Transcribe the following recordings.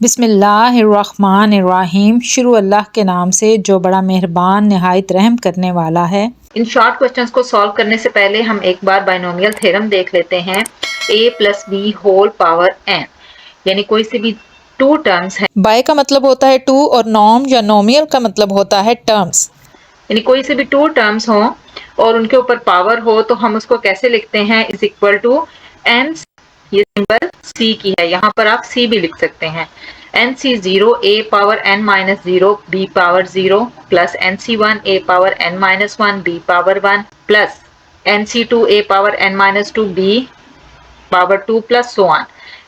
बिस्मिल्लाहिर्रहमानिर्रहीम। शुरू अल्लाह के नाम से जो बड़ा मेहरबान निहायत रहम करने वाला है। इन शॉर्ट क्वेश्चंस को सॉल्व करने से पहले हम एक बार बाइनोमियल थ्योरम देख लेते हैं। a plus B whole power n, यानी कोई से भी टू टर्म्स है। बाय का मतलब होता है टू और नॉम या नोमियल का मतलब होता है टर्म्स। यानी कोई से भी टू टर्म्स हो और उनके ऊपर पावर हो तो हम उसको कैसे लिखते हैं, इज इक्वल टू n। ये सिंबल c की है, यहाँ पर आप c भी लिख सकते हैं। nc0 a power n minus 0 b power 0 plus nc1 a power n minus 1 b power 1 plus nc2 a power n minus 2 b power 2 plus so on.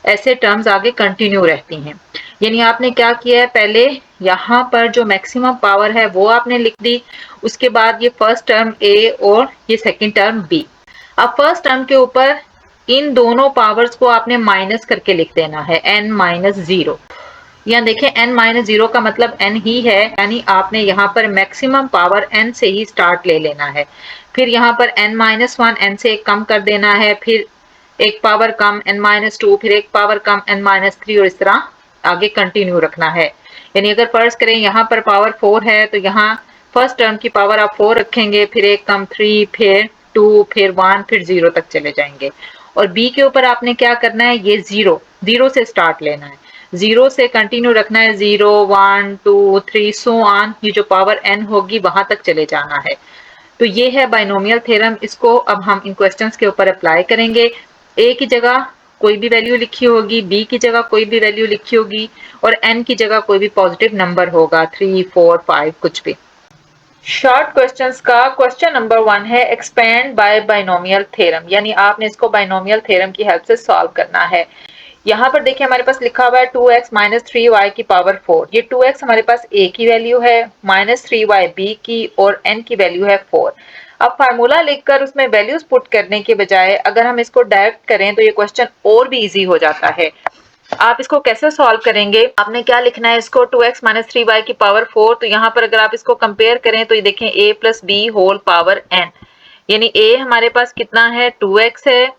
ऐसे टर्म्स आगे कंटिन्यू रहती हैं। यानी आपने क्या किया है, पहले यहाँ पर जो मैक्सिमम पावर है वो आपने लिख दी, उसके बाद ये फर्स्ट टर्म a और ये सेकंड टर्म b। अब फर्स्ट टर्म के ऊपर इन दोनों पावर्स को आपने माइनस करके लिख देना है, n माइनस 0। यहाँ देखें n माइनस 0 का मतलब n ही है, यानी आपने यहाँ पर मैक्सिमम पावर n से ही स्टार्ट ले लेना है। फिर यहाँ पर n माइनस 1 n से एक कम कर देना है, फिर एक पावर कम n माइनस 2, फिर एक पावर कम n माइनस 3 और इस तरह आगे कंटिन्यू रखना है। यानी अगर फर्ज करें यहाँ पर पावर 4 है तो यहाँ फर्स्ट टर्म की पावर आप 4 रखेंगे, फिर एक कम 3, फिर 2, फिर 1, फिर 0 तक चले जाएंगे। और b के ऊपर आपने क्या करना है, ये 0 से स्टार्ट लेना है, 0 से कंटिन्यू रखना है, 0 1 2 3 सो ऑन। ये जो पावर n होगी वहां तक चले जाना है। तो ये है बाइनोमियल थ्योरम। इसको अब हम इन क्वेश्चंस के ऊपर अप्लाई करेंगे। a की जगह कोई भी वैल्यू लिखी होगी, b की जगह कोई भी वैल्यू लिखी होगी और n की जगह कोई भी पॉजिटिव नंबर होगा, 3 4 5 कुछ भी। शॉर्ट क्वेश्चंस का क्वेश्चन नंबर 1 है एक्सपेंड बाय बाइनोमियल थ्योरम, यानी आपने इसको बाइनोमियल थ्योरम की हेल्प से सॉल्व करना है। यहाँ पर देखिए हमारे पास लिखा हुआ है 2x माइनस 3y की पावर 4। ये 2x हमारे पास a की वैल्यू है, माइनस 3y b की और n की वैल्यू है 4। अब फार्मूला लिखकर उसमें वैल्यूज पुट करने के बजाय अगर हम इसको डायरेक्ट करें तो ये क्वेश्चन और भी इजी हो जाता है। आप इसको कैसे सॉल्व करेंगे, आपने क्या लिखना है, इसको 2x माइनस 3y की पावर 4। तो यहाँ पर अगर आप इसको कंपेयर करें तो ये देखें a plus B whole power n, यानी a हमारे पास कितना है 2x है,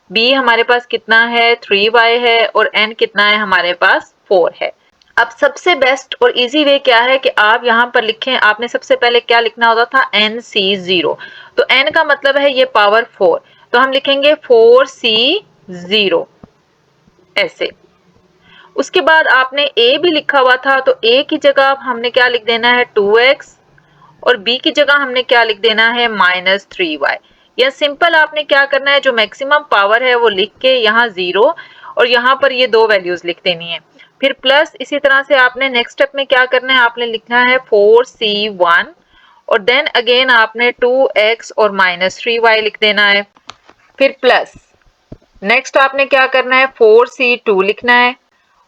b हमारे पास कितना है 3y है और n कितना है हमारे पास 4 है। अब सबसे बेस्ट और इजी वे क्या है कि आप यहाँ पर लिखें, आपने सबसे पहले क्या लिखना होता था, nc0। तो n का मतलब है ये पावर 4, तो हम लिखेंगे 4c0 ऐसे। उसके बाद आपने a भी लिखा हुआ था, तो a की जगह हमने क्या लिख देना है 2x और b की जगह हमने क्या लिख देना है माइनस 3y। या सिंपल आपने क्या करना है, जो मैक्सिमम पावर है वो लिख के यहाँ 0 और यहाँ पर ये दो वैल्यूज लिख देनी है। फिर प्लस इसी तरह से आपने नेक्स्ट स्टेप में क्या करना है, आपने लिखना है 4c1 और देन अगेन आपने 2x और माइनस 3y लिख देना है। फिर प्लस नेक्स्ट आपने क्या करना है 4c2 लिखना है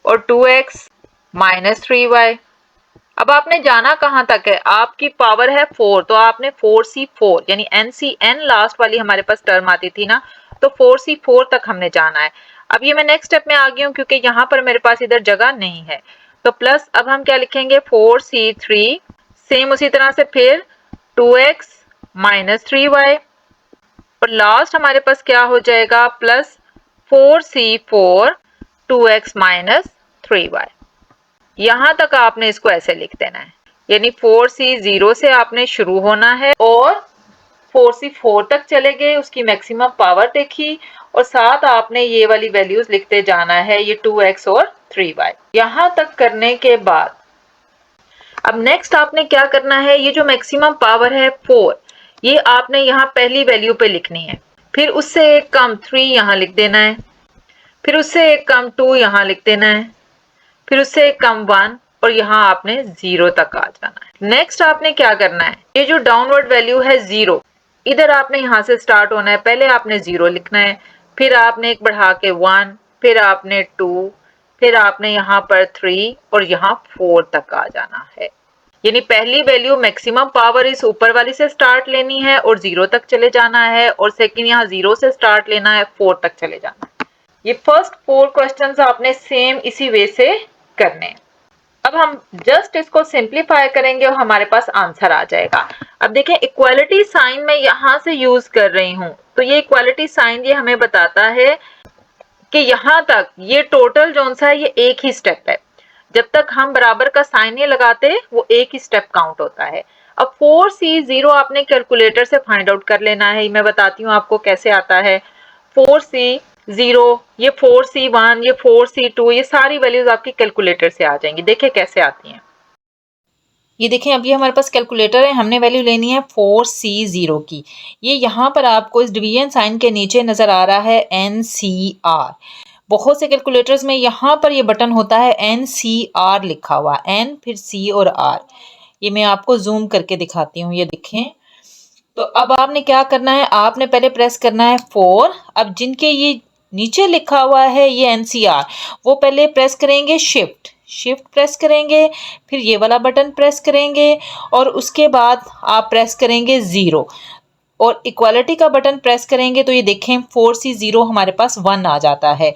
और 2x माइनस 3y। अब आपने जाना कहां तक है, आपकी पावर है 4 तो आपने 4c4 यानी ncn लास्ट वाली हमारे पास टर्म आती थी ना, तो 4c4 तक हमने जाना है। अब ये मैं नेक्स्ट स्टेप में आ गई हूं क्योंकि यहाँ पर मेरे पास इधर जगह नहीं है, तो प्लस अब हम क्या लिखेंगे 4c3, सेम उसी तरह से फिर 2x माइनस 3y और लास्ट हमारे पास क्या हो जाएगा plus 4c4 2x minus 3y। यहां तक आपने इसको ऐसे लिख देना है, यानी 4c0 से आपने शुरू होना है और 4c4 तक चले गए, उसकी मैक्सिमम पावर देखी और साथ आपने ये वाली वैल्यूज लिखते जाना है, ये 2x और 3y। यहां तक करने के बाद अब नेक्स्ट आपने क्या करना है, ये जो मैक्सिमम पावर है 4 ये आपने यहाँ पहली वैल्यू पे लिखनी है, फिर उससे एक कम 3 यहाँ लिख देना है, फिर उससे एक कम 2 यहाँ लिख देना है, फिर उससे एक कम 1 और यहाँ आपने 0 तक आ जाना है। नेक्स्ट आपने क्या करना है, ये जो डाउनवर्ड वैल्यू है 0, इधर आपने यहाँ से स्टार्ट होना है, पहले आपने 0 लिखना है, फिर आपने एक बढ़ा के 1, फिर आपने 2, फिर आपने यहाँ पर 3 और यहाँ 4 तक आ जाना है। यानी पहली वैल्यू मैक्सिमम पावर इस ऊपर वाली से स्टार्ट लेनी है और 0 तक चले जाना है और सेकंड यहाँ 0 से स्टार्ट लेना है, 4 तक चले जाना है। ये फर्स्ट 4 क्वेश्चंस आपने सेम इसी वे से करने हैं। अब हम जस्ट इसको सिंप्लीफाई करेंगे और हमारे पास आंसर आ जाएगा। अब देखें इक्वालिटी साइन मैं यहां से यूज कर रही हूं, तो ये इक्वालिटी साइन ये हमें बताता है कि यहां तक ये टोटल जो सा है ये एक ही स्टेप है, जब तक हम बराबर का साइन नहीं लगाते वो एक ही स्टेप काउंट होता है। अब 4C0 आपने कैलकुलेटर से फाइंड आउट कर लेना है। मैं बताती हूँ आपको कैसे आता है। 4C0, ये 4C1, ये 4C2, ये सारी वैल्यूज आपकी कैलकुलेटर से आ जाएंगी। देखिए कैसे आती हैं। ये देखें, अभी हमारे पास कैलकुलेटर है, हमने वैल्यू लेनी है 4C0 की। ये यहाँ पर आपको इस डिवीजन साइन के नीचे नजर आ रहा है NCR। बहुत से कैलकुलेटर्स में यहाँ पर ये बटन होता है NCR लिखा हुआ, N फिर C और R। ये मैं आपको जूम करके दिखाती हूँ, ये देखें। तो अब आपने क्या करना है, आपने पहले प्रेस करना है 4। अब जिनके ये नीचे लिखा हुआ है ये NCR, वो पहले प्रेस करेंगे शिफ्ट प्रेस करेंगे, फिर ये वाला बटन प्रेस करेंगे और उसके बाद आप प्रेस करेंगे 0 और इक्वालिटी का बटन प्रेस करेंगे। तो ये देखें 4C0 हमारे पास 1 आ जाता है।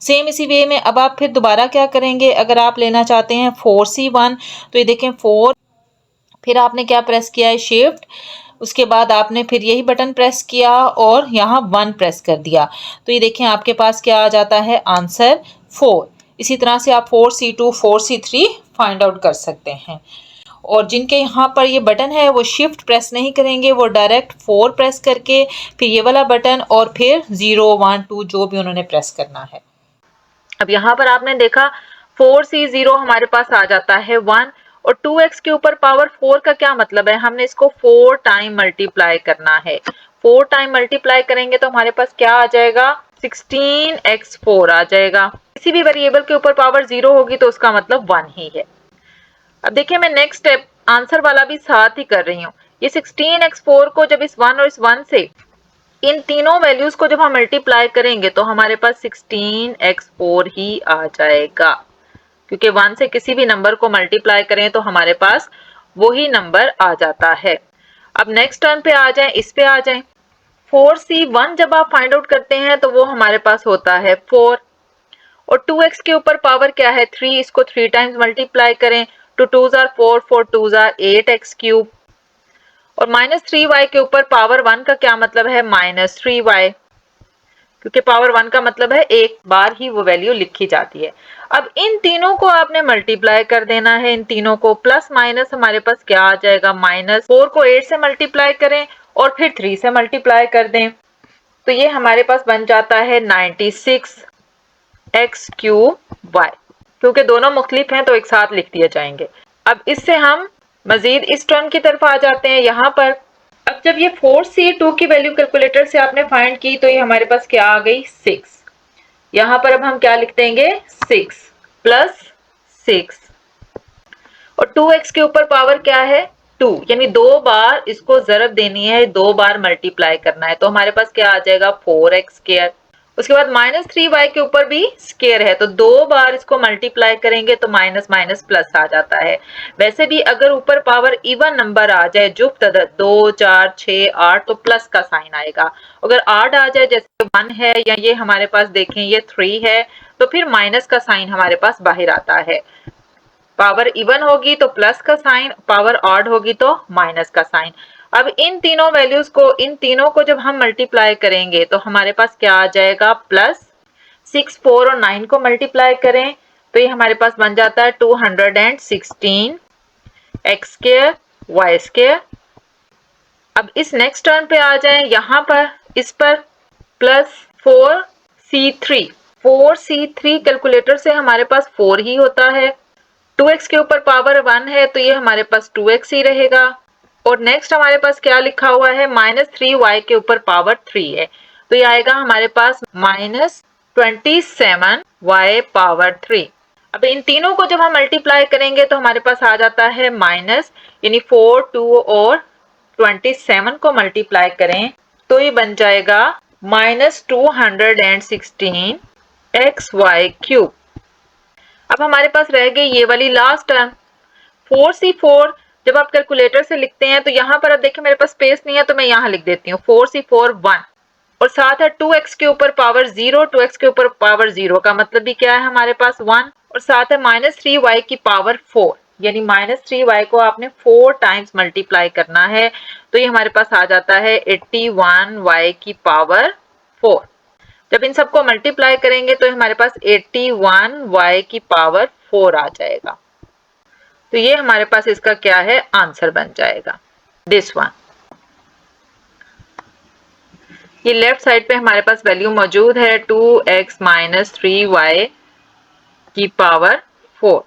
सेम इसी वे में अब आप फिर दोबारा क्या करेंगे, अगर आप लेना चाहते हैं 4C1, तो ये देखें 4, फिर आपने क्या प्रेस किया है शिफ्ट, उसके बाद आपने फिर यही बटन प्रेस किया और यहाँ 1 प्रेस कर दिया। तो ये देखें आपके पास क्या आ जाता है, आंसर 4। इसी तरह से आप 4C2, 4C3 फाइंड आउट कर सकते हैं। और जिनके यहाँ पर ये बटन है वो शिफ्ट प्रेस नहीं करेंगे, वो डायरेक्ट 4 प्रेस करके फिर ये वाला बटन और फिर 0, 1, 2 जो भी उन्होंने प्रेस करना है। अब यहाँ पर आपने देखा 4C0 हमारे पास आ जाता है 1 और 2x के ऊपर पावर 4 का क्या मतलब है, हमने इसको 4 टाइम मल्टीप्लाई करना है। 4 टाइम मल्टीप्लाई करेंगे तो हमारे पास क्या आ जाएगा, 16x4 आ जाएगा। किसी भी वेरिएबल के ऊपर पावर 0 होगी तो उसका मतलब 1 ही है। अब देखिए मैं नेक्स्ट स्टेप आंसर वाला भी साथ ही कर रही हूँ। ये 16x4 को जब इस 1 और इस 1 से इन तीनों वैल्यूज को जब हम मल्टीप्लाई करेंगे तो हमारे पास 16x4 ही आ जाएगा, क्योंकि 1 से किसी भी नंबर को मल्टीप्लाई करें तो हमारे पास वही नंबर आ जाता है। अब नेक्स्ट टर्म पे आ जाएं, इस पे आ जाएं। 4C1 जब आप फाइंड आउट करते हैं तो वो हमारे पास होता है 4 और 2x के ऊपर पावर क्या है 3, इसको 3 टाइम्स मल्टीप्लाई करें तो 2s are 4, 4 2s are 8x³ और -3y के ऊपर पावर 1 का क्या मतलब है, -3y, क्योंकि पावर 1 का मतलब है एक बार ही वो वैल्यू लिखी जाती है। अब इन तीनों को आपने मल्टीप्लाई कर देना है, इन तीनों को प्लस माइनस हमारे पास क्या आ जाएगा, -4 को 8 से मल्टीप्लाई करें और फिर 3 से मल्टीप्लाई कर दें तो ये हमारे पास बन जाता है 96x³y। क्योंकि दोनों मुख्तलिफ हैं तो एक साथ लिख दिए जाएंगे। अब इससे हम मजीद इस टर्म की तरफ आ जाते हैं। यहाँ पर अब जब ये 4C2 की वैल्यू कैलकुलेटर से आपने फाइंड की तो ये हमारे पास क्या आ गई, 6। यहाँ पर अब हम क्या लिख देंगे, 6 प्लस 6 और 2x के ऊपर पावर क्या है 2, यानी 2 बार इसको ज़रब देनी है, 2 बार मल्टीप्लाई करना है तो हमारे पास क्या आ जाएगा 4x²। उसके बाद -3y के ऊपर भी स्केयर है तो 2 बार इसको मल्टीप्लाई करेंगे तो माइनस माइनस प्लस आ जाता है। वैसे भी अगर ऊपर पावर इवन नंबर आ जाए, जुफ्त अदद 2, 4, 6, 8 तो प्लस का साइन आएगा। अगर 8 आ जाए जैसे 1 है या ये हमारे पास देखें ये 3 है तो फिर माइनस का साइन हमारे पास बाहर आता है। पावर इवन होगी तो प्लस का साइन, पावर ऑड होगी तो माइनस का साइन। अब इन तीनों वैल्यूज को, इन तीनों को जब हम मल्टीप्लाई करेंगे तो हमारे पास क्या आ जाएगा, प्लस 6, 4 और 9 को मल्टीप्लाई करें तो ये हमारे पास बन जाता है 216x²y²। अब इस नेक्स्ट टर्म पे आ जाएं, यहाँ पर इस पर प्लस 4C3 कैलकुलेटर से हमारे पास 4 ही होता है। 2x के ऊपर पावर 1 है तो ये हमारे पास 2x ही रहेगा और नेक्स्ट हमारे पास क्या लिखा हुआ है, -3y के ऊपर पावर 3 है तो ये आएगा हमारे पास -27y पावर 3। अब इन तीनों को जब हम मल्टीप्लाई करेंगे तो हमारे पास आ जाता है माइनस, यानी 4, 2 और 27 को मल्टीप्लाई करें तो ये बन जाएगा -216xy³। अब हमारे पास रह गई ये वाली लास्ट टर्म 4C4। जब आप कैलकुलेटर से लिखते हैं तो यहाँ पर अब देखिए मेरे पास स्पेस नहीं है तो मैं यहाँ लिख देती हूँ 4C4 1 और साथ है 2x के ऊपर पावर 0, 2x के ऊपर पावर 0 का मतलब भी क्या है हमारे पास 1 और साथ है -3y की पावर 4, यानी -3y को आपने 4 टाइम्स मल्टीप्लाई करना है तो ये हमारे पास आ जाता है 81y की पावर 4। जब इन सबको मल्टीप्लाई करेंगे तो हमारे पास 81y की पावर 4 आ जाएगा। तो ये हमारे पास इसका क्या है, आंसर बन जाएगा दिस वन। ये लेफ्ट साइड पे हमारे पास वैल्यू मौजूद है 2x माइनस 3y की पावर 4।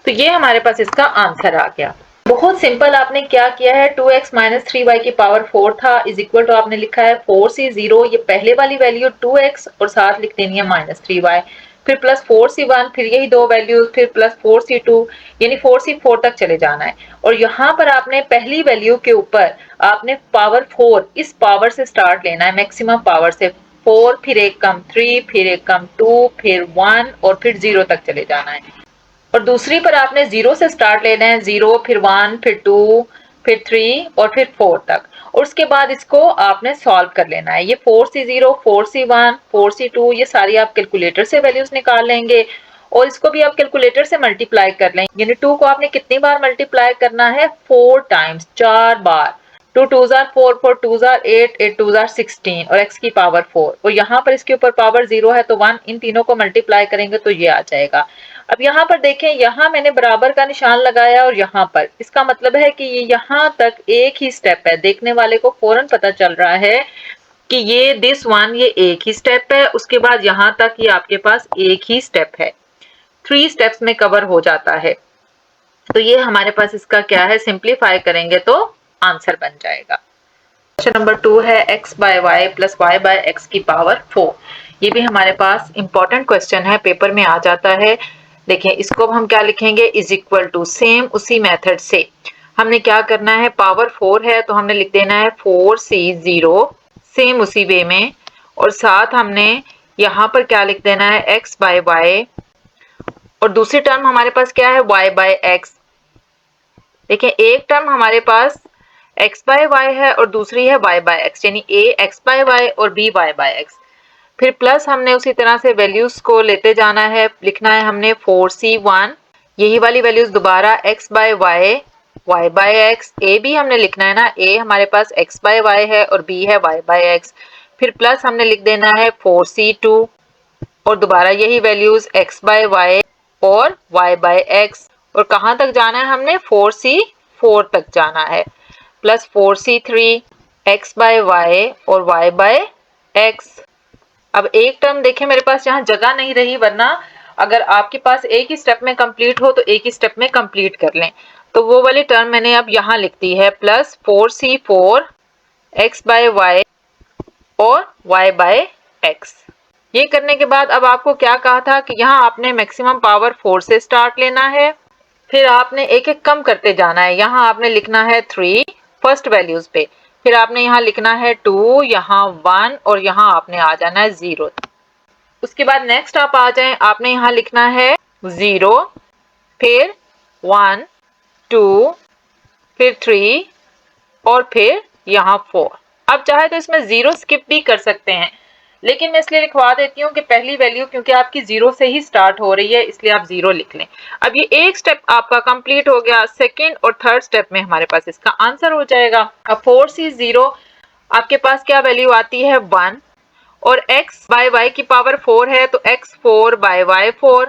तो ये हमारे पास इसका आंसर आ गया। बहुत सिंपल, आपने क्या किया है, 2x माइनस 3y की पावर 4 था इज इक्वल टू आपने लिखा है 4c0, ये पहले वाली वैल्यू 2x और साथ लिख देनी है माइनस 3y, फिर प्लस 4c1, फिर यही दो वैल्यूज, फिर प्लस 4c2, यानी 4c4 तक चले जाना है। और यहाँ पर आपने पहली वैल्यू के ऊपर आपने पावर 4 इस पावर से स्टार्ट लेना है, मैक्सिमम पावर से 4, फिर एक कम 3, फिर एक कम 2, फिर 1 और फिर 0 तक चले जाना है। और दूसरी पर आपने 0 से स्टार्ट लेना है, 0 फिर 1 फिर 2 फिर 3 और फिर 4 तक, और उसके बाद इसको आपने सॉल्व कर लेना है। ये 4c0 4c1 4c2 ये सारी आप कैलकुलेटर से वैल्यूज निकाल लेंगे और इसको भी आप कैलकुलेटर से मल्टीप्लाई कर लेंगे। यानी 2 को आपने कितनी बार मल्टीप्लाई करना है, 4 times, 4 bar. 2 2s are 4 4 2s are 8 8 2s are 16 और x की पावर 4, और यहाँ पर इसके ऊपर पावर 0 है तो 1, इन तीनों को मल्टीप्लाई करेंगे तो ये आ जाएगा। अब यहाँ पर देखें, यहाँ मैंने बराबर का निशान लगाया और यहाँ पर, इसका मतलब है कि ये यहाँ तक एक ही स्टेप है। देखने वाले को फौरन पता चल रहा है कि ये दिस वन ये एक ही स्टेप है, उसके बाद यहाँ तक ये आपके पास एक ही स्टेप है, 3 स्टेप्स में कवर हो जाता है। तो ये हमारे पास इसका क्या है, सिंप्लीफाई करेंगे तो आंसर बन जाएगा। क्वेश्चन नंबर 2 है x by Y plus Y by X की पावर 4। ये भी हमारे पास इंपॉर्टेंट क्वेश्चन है, पेपर में आ जाता है। देखिए इसको हम क्या लिखेंगे, इज इक्वल टू, सेम उसी मेथड से हमने क्या करना है, पावर 4 है तो हमने लिख देना है 4c0, सेम उसी वे में, और साथ हमने यहाँ पर क्या लिख देना है, x बाय वाई, और दूसरी टर्म हमारे पास क्या है, y बाय एक्स। देखिए एक टर्म हमारे पास x बाय वाई है और दूसरी है y बाय एक्स, यानी a x बाय वाई और b y बाय एक्स। फिर प्लस हमने उसी तरह से वैल्यूज को लेते जाना है, लिखना है हमने 4c1, यही वाली वैल्यूज दोबारा x by Y y by X, a भी हमने लिखना है ना, a हमारे पास x बाय वाई है और b है y बाय एक्स। फिर प्लस हमने लिख देना है 4c2 और दोबारा यही वैल्यूज x बाय वाई और y बाय एक्स, और कहाँ तक जाना है हमने, 4c4 तक जाना है, plus 4c3 x by Y और y बाय एक्स। अब एक टर्म देखें मेरे पास यहाँ जगह नहीं रही, वरना अगर आपके पास एक ही स्टेप में कंप्लीट हो तो एक ही स्टेप में कंप्लीट कर लें। तो वो वाली टर्म मैंने अब यहाँ लिख दी है, plus 4c4 x by Y और y बाय एक्स। ये करने के बाद अब आपको क्या कहा था कि यहाँ आपने मैक्सिमम पावर 4 से स्टार्ट लेना है, फिर आपने एक एक कम करते जाना है। यहाँ आपने लिखना है 3 फर्स्ट वैल्यूज पे, फिर आपने यहाँ लिखना है 2, यहाँ 1 और यहाँ आपने आ जाना है 0। उसके बाद नेक्स्ट आप आ जाएं, आपने यहाँ लिखना है 0, फिर 1 2 फिर 3 और फिर यहाँ 4। अब चाहे तो इसमें 0 स्किप भी कर सकते हैं, लेकिन मैं इसलिए लिखवा देती हूँ कि पहली वैल्यू क्योंकि आपकी 0 से ही स्टार्ट हो रही है, इसलिए आप 0 लिख लें। अब ये एक स्टेप आपका कंप्लीट हो गया, सेकंड और थर्ड स्टेप में हमारे पास इसका आंसर हो जाएगा। अब 4c0 आपके पास क्या वैल्यू आती है, 1, और x बाय y की पावर 4 है तो x4 बाय y4,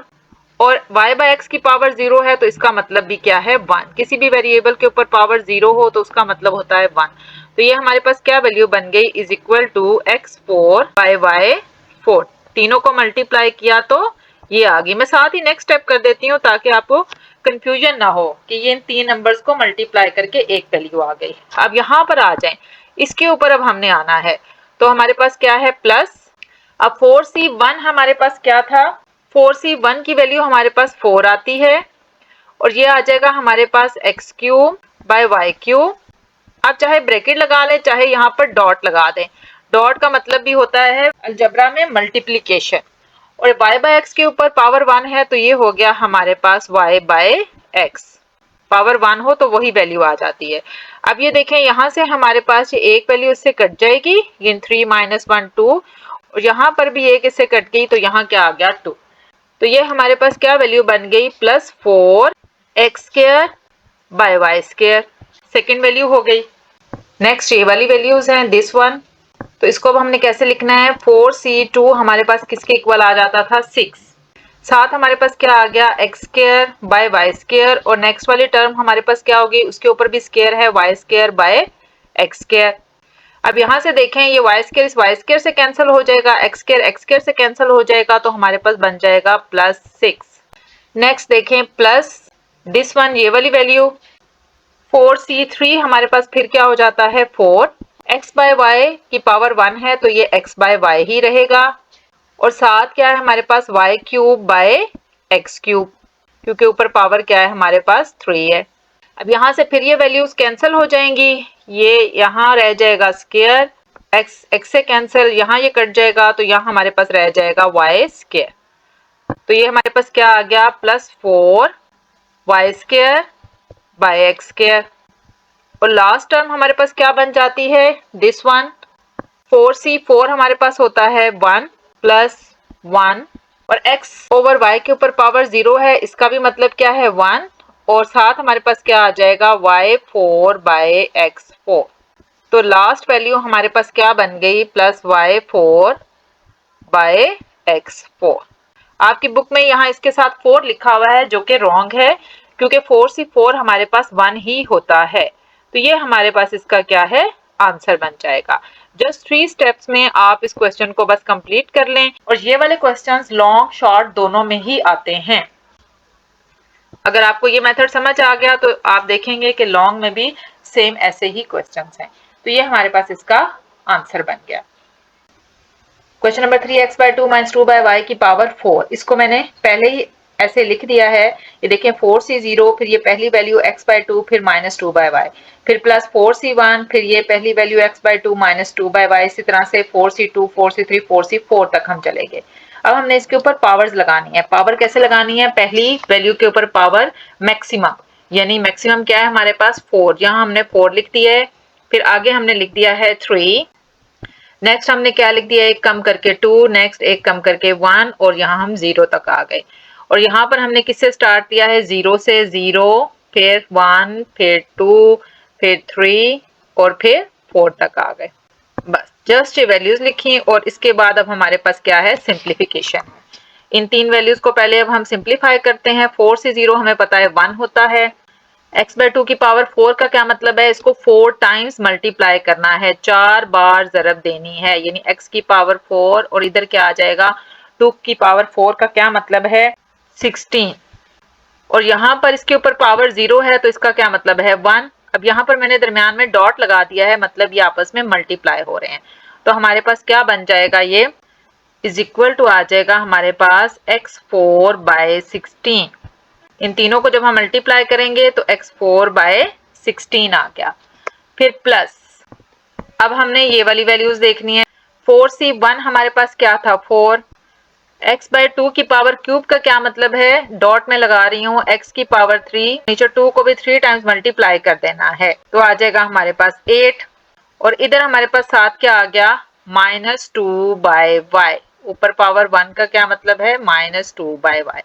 और y बाय x की पावर 0 है तो इसका मतलब भी क्या है, 1। किसी भी वेरिएबल के ऊपर पावर 0 हो तो उसका मतलब होता है 1। तो ये हमारे पास क्या वैल्यू बन गई, is equal to x4 bye y4। तीनों को मल्टीप्लाई किया तो ये आ गई। मैं साथ ही नेक्स्ट स्टेप कर देती हूँ ताकि आपको कंफ्यूजन ना हो कि ये इन तीन नंबर्स को मल्टीप्लाई करके एक वैल्यू आ गई। अब यहाँ पर आ जाएं, इसके ऊपर अब हमने आना है, तो हमारे पास क्या है, प्लस। अब 4c1 हमारे पास क्या था, 4c1 की वैल्यू हमारे पास 4 आती है, और ये आ जाएगा हमारे पास x cube by Y cube. आप चाहे ब्रैकेट लगा लें, चाहे यहाँ पर डॉट लगा दें। डॉट का मतलब भी होता है अलजबरा में मल्टीप्लिकेशन, और y बाय एक्स के ऊपर पावर 1 है तो ये हो गया हमारे पास y बाय एक्स। पावर 1 हो तो वही वैल्यू आ जाती है। अब ये देखें, यहाँ से हमारे पास ये एक वैल्यू इससे कट जाएगी, ये 3 - 1 2, और यहाँ पर भी एक इससे कट गई तो यहाँ क्या आ गया, 2। तो ये हमारे पास क्या वैल्यू बन गई, plus 4x² bye y²। Second value हो गई। नेक्स्ट ये वाली वैल्यूज हैं, दिस वन। तो इसको अब हमने कैसे लिखना है, 4c2 हमारे पास किसके इक्वल आ जाता था, 6। साथ हमारे पास क्या आ गया X square by Y square, और नेक्स्ट वाली टर्म हमारे पास क्या होगी, उसके ऊपर भी स्क्वायर है, Y square by X square. अब यहाँ से देखें ये वाई स्क्वायर इस वाई स्क्वायर से कैंसिल हो जाएगा, एक्स स्क्वायर से कैंसिल हो जाएगा, तो हमारे पास बन जाएगा +6। नेक्स्ट देखें प्लस दिस वन, ये वाली वैल्यू 4c3 हमारे पास फिर क्या हो जाता है 4, x बाय वाई की पावर 1 है तो ये x बाय वाई ही रहेगा, और साथ क्या है हमारे पास y cube by x cube, क्योंकि ऊपर पावर क्या है हमारे पास 3 है। अब यहाँ से फिर ये वैल्यूज कैंसिल हो जाएंगी, ये यहाँ रह जाएगा स्क्वायर, x से कैंसिल, यहाँ ये कट जाएगा तो यहाँ हमारे पास रह जाएगा y स्क्वायर। तो ये हमारे पास क्या आ गया +4 y square by X square, और लास्ट टर्म हमारे पास क्या बन जाती है दिस वन 4c4 हमारे पास होता है 1 + 1, और x ओवर y के ऊपर पावर 0 है, इसका भी मतलब क्या है 1, और साथ हमारे पास क्या आ जाएगा y4 बाय x4। तो लास्ट वैल्यू हमारे पास क्या बन गई +y4 बाय x4। आपकी बुक में यहाँ इसके साथ 4 लिखा हुआ है जो कि रॉन्ग है, क्योंकि 4c4 हमारे पास 1 ही होता है, तो ये हमारे पास इसका क्या है आंसर बन जाएगा। जस्ट 3 स्टेप्स में आप इस क्वेश्चन को बस कंप्लीट कर लें, और ये वाले क्वेश्चंस लॉन्ग शॉर्ट दोनों में ही आते हैं। अगर आपको ये मेथड समझ आ गया तो आप देखेंगे कि लॉन्ग में भी सेम ऐसे ही क्वेश्चंस हैं। तो ये हमारे पास इसका आंसर बन गया। Question number 3 x by 2 minus 2 by Y की पावर 4, इसको मैंने पहले ही ऐसे लिख दिया है, ये देखें 4c0, फिर ये पहली वैल्यू x बाय 2, फिर -2 बाय वाई, फिर +4c1, फिर ये पहली value x by 2 -2 by Y, इसी तरह से 4c2 4c3 4c4 तक हम चलेंगे। अब हमने इसके ऊपर पावर्स लगानी है। पावर कैसे लगानी है, पहली वैल्यू के ऊपर पावर मैक्सिमम, यानी मैक्सिमम क्या है हमारे पास 4, यहाँ हमने 4 लिख दिया है, फिर आगे हमने लिख दिया है 3, नेक्स्ट हमने क्या लिख दिया, एक कम करके 2, नेक्स्ट एक कम करके 1, और यहाँ हम 0 तक आ गए। और यहाँ पर हमने किससे स्टार्ट किया है 0 से, 0 फिर 1 फिर 2 फिर 3 और फिर 4 तक आ गए। बस जस्ट ये वैल्यूज लिखी, और इसके बाद अब हमारे पास क्या है सिंप्लीफिकेशन। इन 3 वैल्यूज को पहले अब हम सिंप्लीफाई करते हैं। 4 से 0 हमें पता है 1 होता है, x बाय 2 की पावर 4 का क्या मतलब है, इसको 4 टाइम्स मल्टीप्लाई करना है, 4 बार ज़रब देनी है, यानी x की पावर 4, और इधर क्या आ जाएगा 2 की पावर 4 का क्या मतलब है 16, और यहाँ पर इसके ऊपर पावर 0 है तो इसका क्या मतलब है 1। अब यहाँ पर मैंने दरमियान में डॉट लगा दिया है, मतलब ये आपस में मल्टीप्लाई हो रहे हैं, तो हमारे पास क्या बन जाएगा, ये इज इक्वल टू आ जाएगा हमारे पास x4 बाय 16। इन तीनों को जब हम मल्टीप्लाई करेंगे तो x4 बाय 16 आ गया। फिर प्लस, अब हमने ये वाली वैल्यूज देखनी है। 4c1 हमारे पास क्या था 4, x बाय 2 की पावर क्यूब का क्या मतलब है, डॉट में लगा रही हूँ, x की पावर 3, नीचे 2 को भी 3 टाइम्स मल्टीप्लाई कर देना है, तो आ जाएगा हमारे पास 8, और इधर हमारे पास साथ क्या आ गया -2 बाय वाई, ऊपर पावर 1 का क्या मतलब है -2 बाय वाई।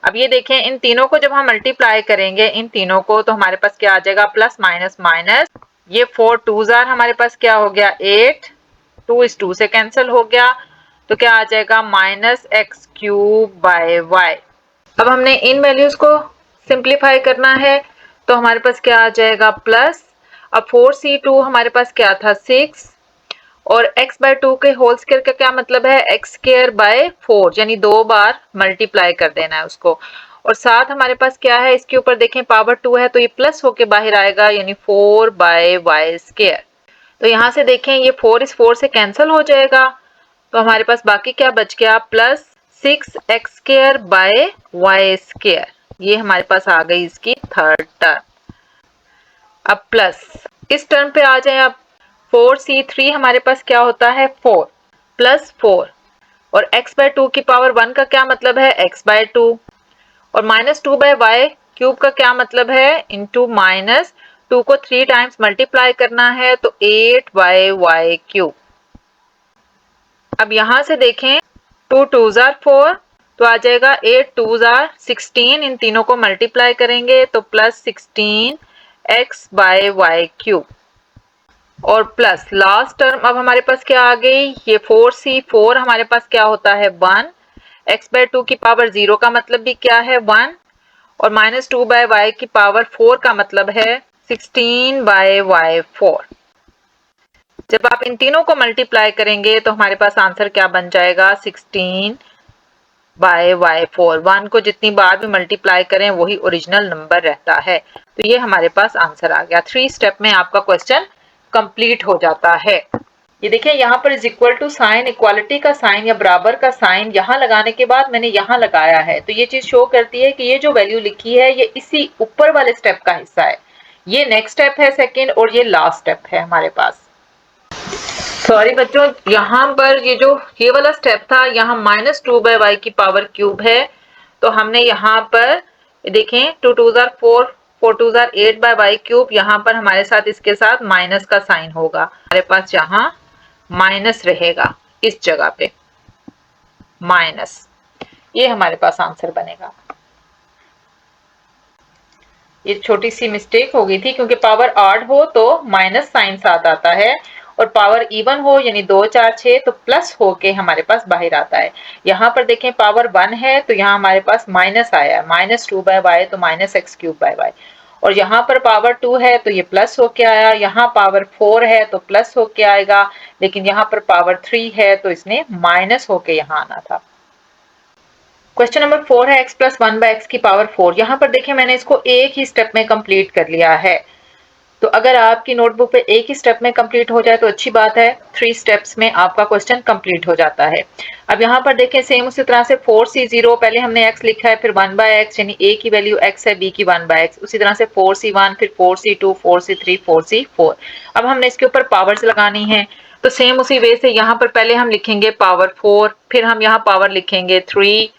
अब ये देखें इन तीनों को जब हम मल्टीप्लाई करेंगे इन तीनों को, तो हमारे पास क्या आ जाएगा प्लस माइनस माइनस, ये 4 2s हमारे पास क्या हो गया 8, 2 इस 2 से कैंसिल हो गया, तो क्या आ जाएगा -x³ बाय वाई। अब हमने इन वैल्यूज को सिंप्लीफाई करना है, तो हमारे पास क्या आ जाएगा प्लस, अब 4c2 हमारे पास क्या था 6, और x बाय 2 के होल स्क्वायर का क्या मतलब है x स्क्वायर बाय 4, यानी 2 बार मल्टीप्लाई कर देना है उसको, और साथ हमारे पास क्या है इसके ऊपर देखें पावर 2 है तो ये प्लस होके बाहर आएगा, यानी 4 बाय वाई स्क्वायर। तो यहाँ से देखें ये 4 इस 4 से कैंसिल हो जाएगा, तो हमारे पास बाकी क्या बच गया plus 6x square by Y square, ये हमारे पास आ गई इसकी थर्ड टर्म। अब प्लस इस टर्म पे आ जाए, अब 4c3 हमारे पास क्या होता है 4 प्लस 4, और x बाय 2 की पावर 1 का क्या मतलब है x बाय 2, और -2 बाय वाई क्यूब का क्या मतलब है इंटू -2 को 3 टाइम्स मल्टीप्लाई करना है, तो 8 बाय वाई क्यूब। अब यहाँ से देखें 2 2s are 4, तो आ जाएगा 8 2s are 16, इन तीनों को मल्टीप्लाई करेंगे तो plus 16x by Y cube, और प्लस लास्ट टर्म अब हमारे पास क्या आ गई, ये 4c4 हमारे पास क्या होता है 1, x/2 की पावर 0 का मतलब भी क्या है 1 और -2/y की पावर 4 का मतलब है 16/y4। जब आप इन तीनों को मल्टीप्लाई करेंगे तो हमारे पास आंसर क्या बन जाएगा 16/y4। 1 को जितनी बार भी मल्टीप्लाई करें वही ओरिजिनल नंबर रहता है। तो ये हमारे पास आंसर आ गया। 3 स्टेप में आपका क्वेश्चन कंप्लीट हो जाता है। ये देखिए यहाँ पर is equal to sign, equality का साइन या बराबर का साइन यहाँ लगाने के बाद मैंने यहाँ लगाया है, तो ये चीज शो करती है कि ये जो वैल्यू लिखी है ये इसी ऊपर वाले स्टेप का हिस्सा है। ये नेक्स्ट स्टेप है सेकंड और ये लास्ट स्टेप है हमारे पास। सॉरी बच्चों, यहाँ पर ये वाला स्टेप था, यहाँ -2/y की पावर क्यूब है, तो हमने यहाँ पर देखें 2 2s are 4, 4 2s are 8/y cube, यहाँ पर हमारे साथ इसके साथ माइनस का साइन होगा, हमारे पास यहाँ माइनस रहेगा इस जगह पे माइनस। ये हमारे पास आंसर बनेगा। ये छोटी सी मिस्टेक हो गई थी क्योंकि पावर ऑड हो तो माइनस साइन साथ आता है और पावर इवन हो यानी 2 4 6 तो प्लस होके हमारे पास बाहर आता है। यहाँ पर देखें पावर 1 है तो यहाँ हमारे पास माइनस आया है, -2/y तो -x³/y। और यहाँ पर पावर 2 है तो ये प्लस होके आया, यहाँ पावर 4 है तो प्लस होके आएगा, लेकिन यहाँ पर पावर 3 है तो इसने माइनस होके यहाँ आना था। क्वेश्चन नंबर 4 है x प्लस 1/x की पावर 4। यहाँ पर देखिए मैंने इसको एक ही स्टेप में कंप्लीट कर लिया है, तो अगर आपकी नोटबुक पे एक ही स्टेप में कंप्लीट हो जाए तो अच्छी बात है। 3 स्टेप्स में आपका क्वेश्चन कंप्लीट हो जाता है। अब यहाँ पर देखें सेम उसी तरह से 4c0, पहले हमने x लिखा है, फिर 1/x यानी a की वैल्यू x है, b की 1/x, उसी तरह से 4c1, फिर 4c2, 4c3, 4c4। अब हमने इसके ऊपर पावर्स लगानी है, तो सेम उसी वे से यहाँ पर पहले हम लिखेंगे पावर 4, फिर हम यहाँ पावर लिखेंगे 3,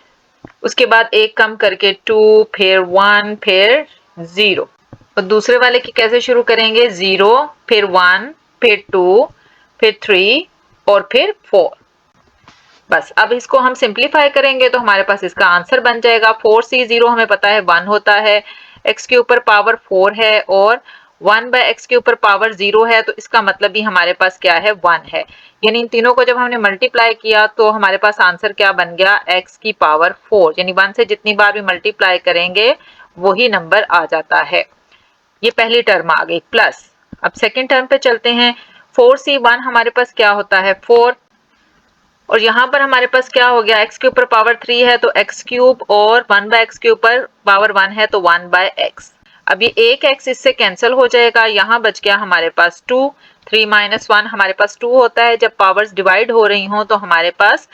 उसके बाद एक कम करके 2, फिर 1, फिर 0। और दूसरे वाले की कैसे शुरू करेंगे 0, फिर 1, फिर 2, फिर 3 और फिर 4। बस अब इसको हम सिंप्लीफाई करेंगे तो हमारे पास इसका आंसर बन जाएगा 4c0 हमें पता है 1 होता है, x के ऊपर पावर 4 है और 1/x के ऊपर पावर 0 है, तो इसका मतलब भी हमारे पास क्या है 1 है। यानी इन तीनों को जब हमने मल्टीप्लाई किया तो हमारे पास आंसर क्या बन गया x की पावर 4, यानी 1 से जितनी बार भी मल्टीप्लाई करेंगे वही नंबर आ जाता है। ये पहली टर्म आ गई प्लस। अब सेकंड टर्म पे चलते हैं। 4c1 हमारे पास क्या होता है 4, और यहाँ पर हमारे पास क्या हो गया x के ऊपर पावर 3 है तो x³ और 1/x के ऊपर पावर 1 है तो 1/x। अब ये एक x इससे कैंसिल हो जाएगा, यहाँ बच गया हमारे पास 2, 3 - 1 हमारे पास 2 होता है। जब पावर्स डिवाइड हो रही हों तो हमारे पास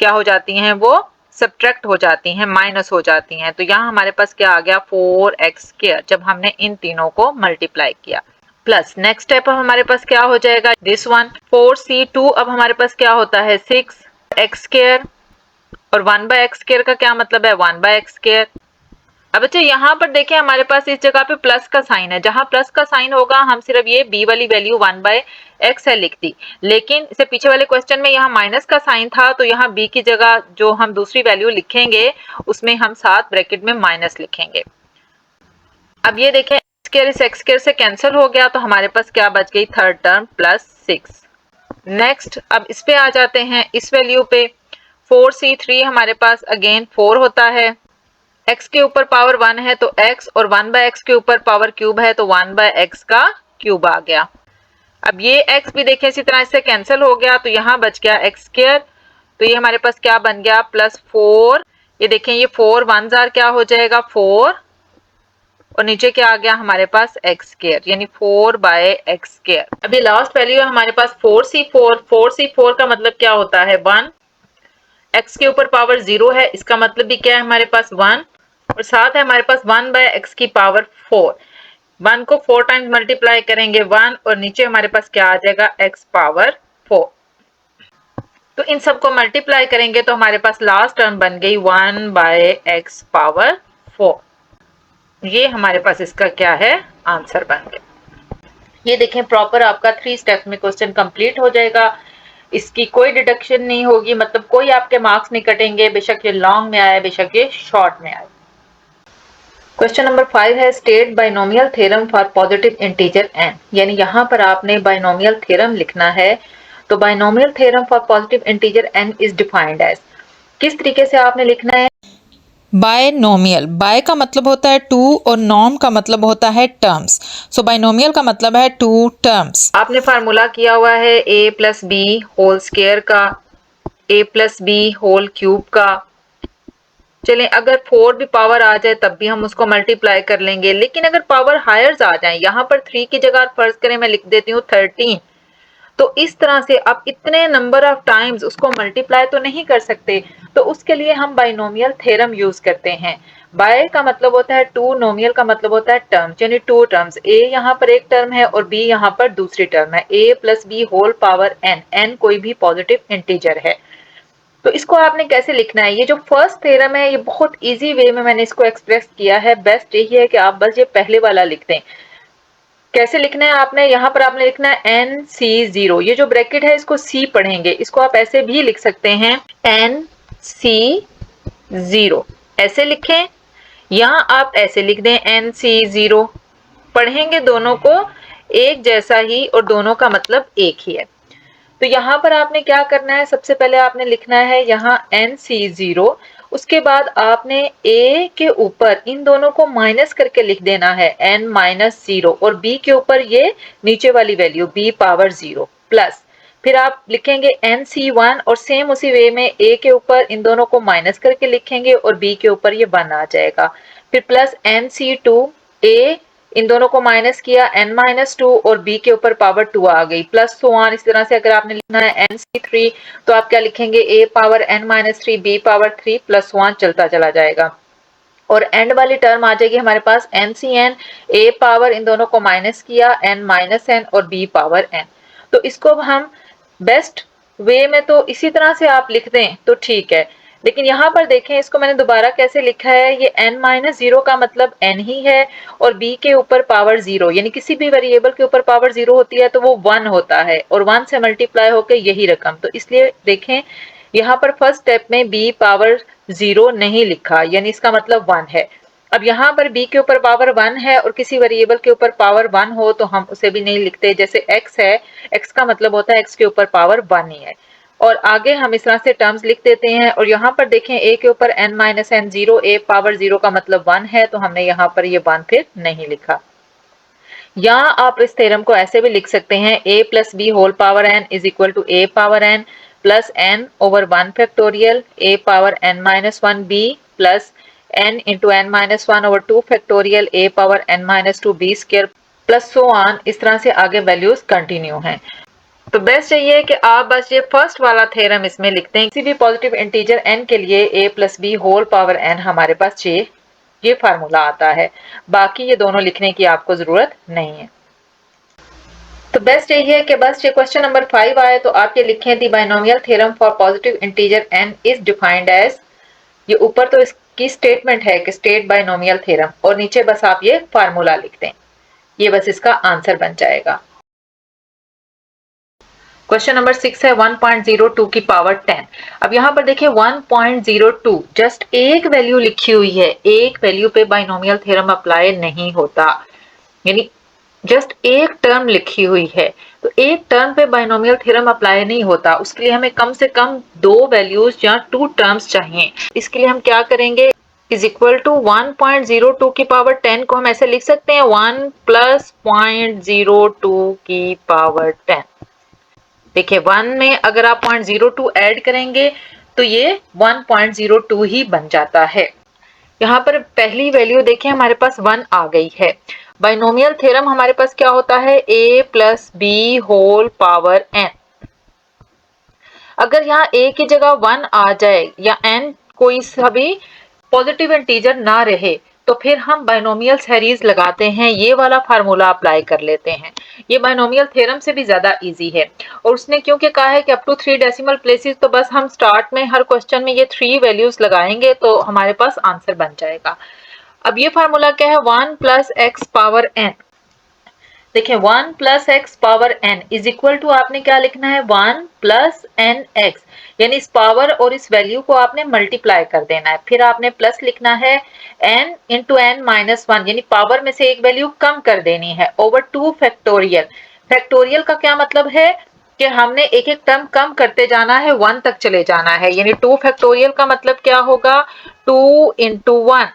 क्या हो जाती हैं, वो सब्ट्रैक्ट हो जाती हैं, माइनस हो जाती हैं। तो यहाँ हमारे पास क्या आ गया 4x² जब हमने इन तीनों को मल्टीप्लाई किया। प्लस नेक्स्ट स्टेप अब हमारे पास क्या हो जाएगा दिस वन 4c2, अब हमारे पास क्या होता है 6x² और 1/x² का क्या मतलब है 1/x²। अब अच्छा यहाँ पर देखें हमारे पास इस जगह पे प्लस का साइन है, जहां प्लस का साइन होगा हम सिर्फ ये b वाली वैल्यू 1/x है लिख दी, लेकिन इससे पीछे वाले क्वेश्चन में यहाँ माइनस का साइन था तो यहाँ b की जगह जो हम दूसरी वैल्यू लिखेंगे उसमें हम साथ ब्रैकेट में माइनस लिखेंगे। अब ये देखें x² से कैंसिल हो गया तो हमारे पास क्या बच गई थर्ड टर्म +6। नेक्स्ट अब इस पे आ जाते हैं, इस वैल्यू पे 4c3 हमारे पास अगेन 4 होता है, x के ऊपर पावर 1 है तो x और 1/x के ऊपर पावर क्यूब है तो 1/x का क्यूब आ गया। अब ये x भी देखें इसी तरह से कैंसिल हो गया तो यहाँ बच गया x², तो ये हमारे पास क्या बन गया +4। ये देखें ये 4 1s are क्या हो जाएगा 4 और नीचे क्या आ गया हमारे पास x², यानी 4/x²। अभी लास्ट वैल्यू है हमारे पास 4c4। 4c4 का मतलब क्या होता है 1, x के ऊपर पावर 0 है, इसका मतलब भी क्या है हमारे पास 1 और साथ है हमारे पास 1/x की पावर 4। 1 को 4 टाइम्स मल्टीप्लाई करेंगे 1 और नीचे हमारे पास क्या आ जाएगा x पावर 4। तो इन सबको मल्टीप्लाई करेंगे तो हमारे पास लास्ट टर्म बन गई 1/x पावर 4। ये हमारे पास इसका क्या है आंसर बन गया। ये देखें प्रॉपर आपका 3 स्टेप्स में क्वेश्चन कंप्लीट हो जाएगा, इसकी कोई डिडक्शन नहीं होगी, मतलब कोई आपके मार्क्स नहीं कटेंगे, बेशक ये लॉन्ग में आए बेशक ये शॉर्ट में आए। क्वेश्चन नंबर 5 है state binomial theorem for positive integer n, यानी यहाँ पर आपने बाइनोमियल थ्योरम लिखना है। तो binomial theorem for positive integer n is defined as किस तरीके से आपने लिखना है? बायनोमियल, बाय का मतलब होता है टू और नॉम का मतलब होता है टर्म्स। सो बायनोमियल का मतलब है टू टर्म्स। आपने फार्मूला किया हुआ है a plus B whole square का, a plus B whole cube का। चलें, अगर 4 भी पावर आ जाए तब भी हम उसको मल्टीप्लाई कर लेंगे, लेकिन अगर पावर हायर्स आ जाए, यहाँ पर 3 की जगह फर्ज करें मैं लिख देती हूँ 13, तो इस तरह से आप इतने नंबर ऑफ टाइम्स उसको मल्टीप्लाई तो नहीं कर सकते, तो उसके लिए हम बाइनोमियल थ्योरम यूज करते हैं। बाय का मतलब होता है टू, नोमियल का मतलब होता है टर्म्स, यानी टू टर्म्स। ए यहाँ पर एक टर्म है और बी यहाँ पर दूसरी टर्म है। A plus B whole power n, n कोई भी पॉजिटिव इंटीजर है। तो इसको आपने कैसे लिखना है? ये जो फर्स्ट थ्योरम है ये बहुत इजी वे में मैंने इसको एक्सप्रेस किया है। बेस्ट यही है कि आप बस ये पहले वाला लिख दें। कैसे लिखना है आपने? यहाँ पर आपने लिखना है एन सी जीरो, ये जो ब्रैकेट है इसको सी पढ़ेंगे, इसको आप ऐसे भी लिख सकते हैं एन सी जीरो, ऐसे लिखें, या आप ऐसे लिख दें एन सी जीरो। पढ़ेंगे दोनों को एक जैसा ही और दोनों का मतलब एक ही है। तो यहाँ पर आपने क्या करना है? सबसे पहले आपने लिखना है यहाँ एन सी जीरो, उसके बाद आपने a के ऊपर इन दोनों को माइनस करके लिख देना है n माइनस जीरो, और b के ऊपर ये नीचे वाली value b power zero plus, फिर आप लिखेंगे एन सी वन, और सेम उसी वे में a के ऊपर इन दोनों को माइनस करके लिखेंगे और b के ऊपर ये 1 आ जाएगा, फिर plus N C two, a इन दोनों को माइनस किया n माइनस टू और b के ऊपर पावर 2 आ गई, प्लस सो ऑन। इस तरह से अगर आपने लिखना है एन सी थ्री, तो आप क्या लिखेंगे? a power n minus three, b power 3 plus 1 चलता चला जाएगा, और एंड वाली टर्म आ जाएगी हमारे पास n C n, a power इन दोनों को माइनस किया n माइनस n और b पावर n। तो इसको हम बेस्ट वे में तो इसी तरह से आप लिख दें तो ठीक है, लेकिन यहाँ पर देखें इसको मैंने दोबारा कैसे लिखा है। ये n माइनस जीरो का मतलब n ही है, और b के ऊपर पावर जीरो, यानी किसी भी वेरिएबल के ऊपर पावर जीरो होती है तो वो 1 होता है, और 1 से मल्टीप्लाई होकर यही रकम। तो इसलिए देखें यहाँ पर फर्स्ट स्टेप में b पावर जीरो नहीं लिखा, यानी इसका मतलब 1 है। अब यहाँ पर b के ऊपर पावर 1 है और किसी वेरिएबल के ऊपर पावर 1 हो तो हम उसे भी नहीं लिखते। जैसे x है, x का मतलब होता है x के ऊपर पावर 1 ही है, और आगे हम इस तरह से टर्म्स लिख देते हैं। और यहाँ पर देखें a के ऊपर n minus N zero, a power zero का मतलब 1 है, तो हमने यहाँ पर ये 1 फिर नहीं लिखा। या आप इस थ्योरम को ऐसे भी लिख सकते हैं a plus B whole power n is equal to a power n plus n over 1 factorial a power n minus one b plus n into n minus one over 2 factorial a power n minus two b square plus so on. इस तरह से आगे values continue हैं। तो best यही है कि आप बस ये फर्स्ट वाला थ्योरम इसमें लिखते हैं। किसी भी पॉजिटिव इंटीजर n के लिए a plus B whole power n हमारे पास चाहिए, ये फार्मूला आता है, बाकी ये दोनों लिखने की आपको जरूरत नहीं है। तो बेस्ट यही है कि बस ये क्वेश्चन नंबर 5 आए तो आप ये लिखें the binomial theorem for positive integer n is defined as, ये ऊपर तो इसकी स्टेटमेंट है कि स्टेट बाइनोमियल थ्योरम, और नीचे बस आप ये फार्मूला लिख दें, ये बस इसका आंसर बन जाएगा। क्वेश्चन नंबर 6 है 1.02 की पावर 10। अब यहाँ पर देखिए 1.02 जस्ट एक वैल्यू लिखी हुई है, एक वैल्यू पे बाइनोमियल थ्योरम अप्लाई नहीं होता, यानी जस्ट एक टर्म लिखी हुई है, तो एक टर्म पे बाइनोमियल थ्योरम अप्लाई नहीं होता। उसके लिए हमें कम से कम दो वैल्यूज या टू टर्म्स चाहिए। इसके लिए हम क्या करेंगे? इज इक्वल टू 1.02 की पावर 10 को हम ऐसे लिख सकते हैं 1 प्लस 0.02 की पावर 10। देखिए 1 में अगर आप 0.02 ऐड करेंगे तो ये 1.02 ही बन जाता है। यहाँ पर पहली वैल्यू देखिए हमारे पास 1 आ गई है। बाइनोमियल थ्योरम हमारे पास क्या होता है? a plus B whole power n। अगर यहाँ a की जगह 1 आ जाए या n कोई सभी पॉजिटिव इंटीजर ना रहे, तो फिर हम बाइनोमियल सीरीज लगाते हैं, ये वाला फार्मूला अप्लाई कर लेते हैं। ये बाइनोमियल थ्योरम से भी ज्यादा इजी है, और उसने क्योंकि कहा है कि अप टू 3 डेसिमल प्लेसेस, तो बस हम स्टार्ट में हर क्वेश्चन में ये 3 वैल्यूज लगाएंगे तो हमारे पास आंसर बन जाएगा। अब ये फार्मूला क्या है? 1 प्लस एक्स पावर n। देखिए 1 plus x power n is equal to आपने क्या लिखना है? 1 प्लस एन एक्स, यानी इस पावर और इस वैल्यू को आपने मल्टीप्लाई कर देना है, फिर आपने प्लस लिखना है n into N minus one, यानी पावर में से एक वैल्यू कम कर देनी है, ओवर 2 फैक्टोरियल। फैक्टोरियल का क्या मतलब है? कि हमने एक एक टर्म कम करते जाना है, 1 तक चले जाना है। यानी 2 फैक्टोरियल का मतलब क्या होगा, 2 into 1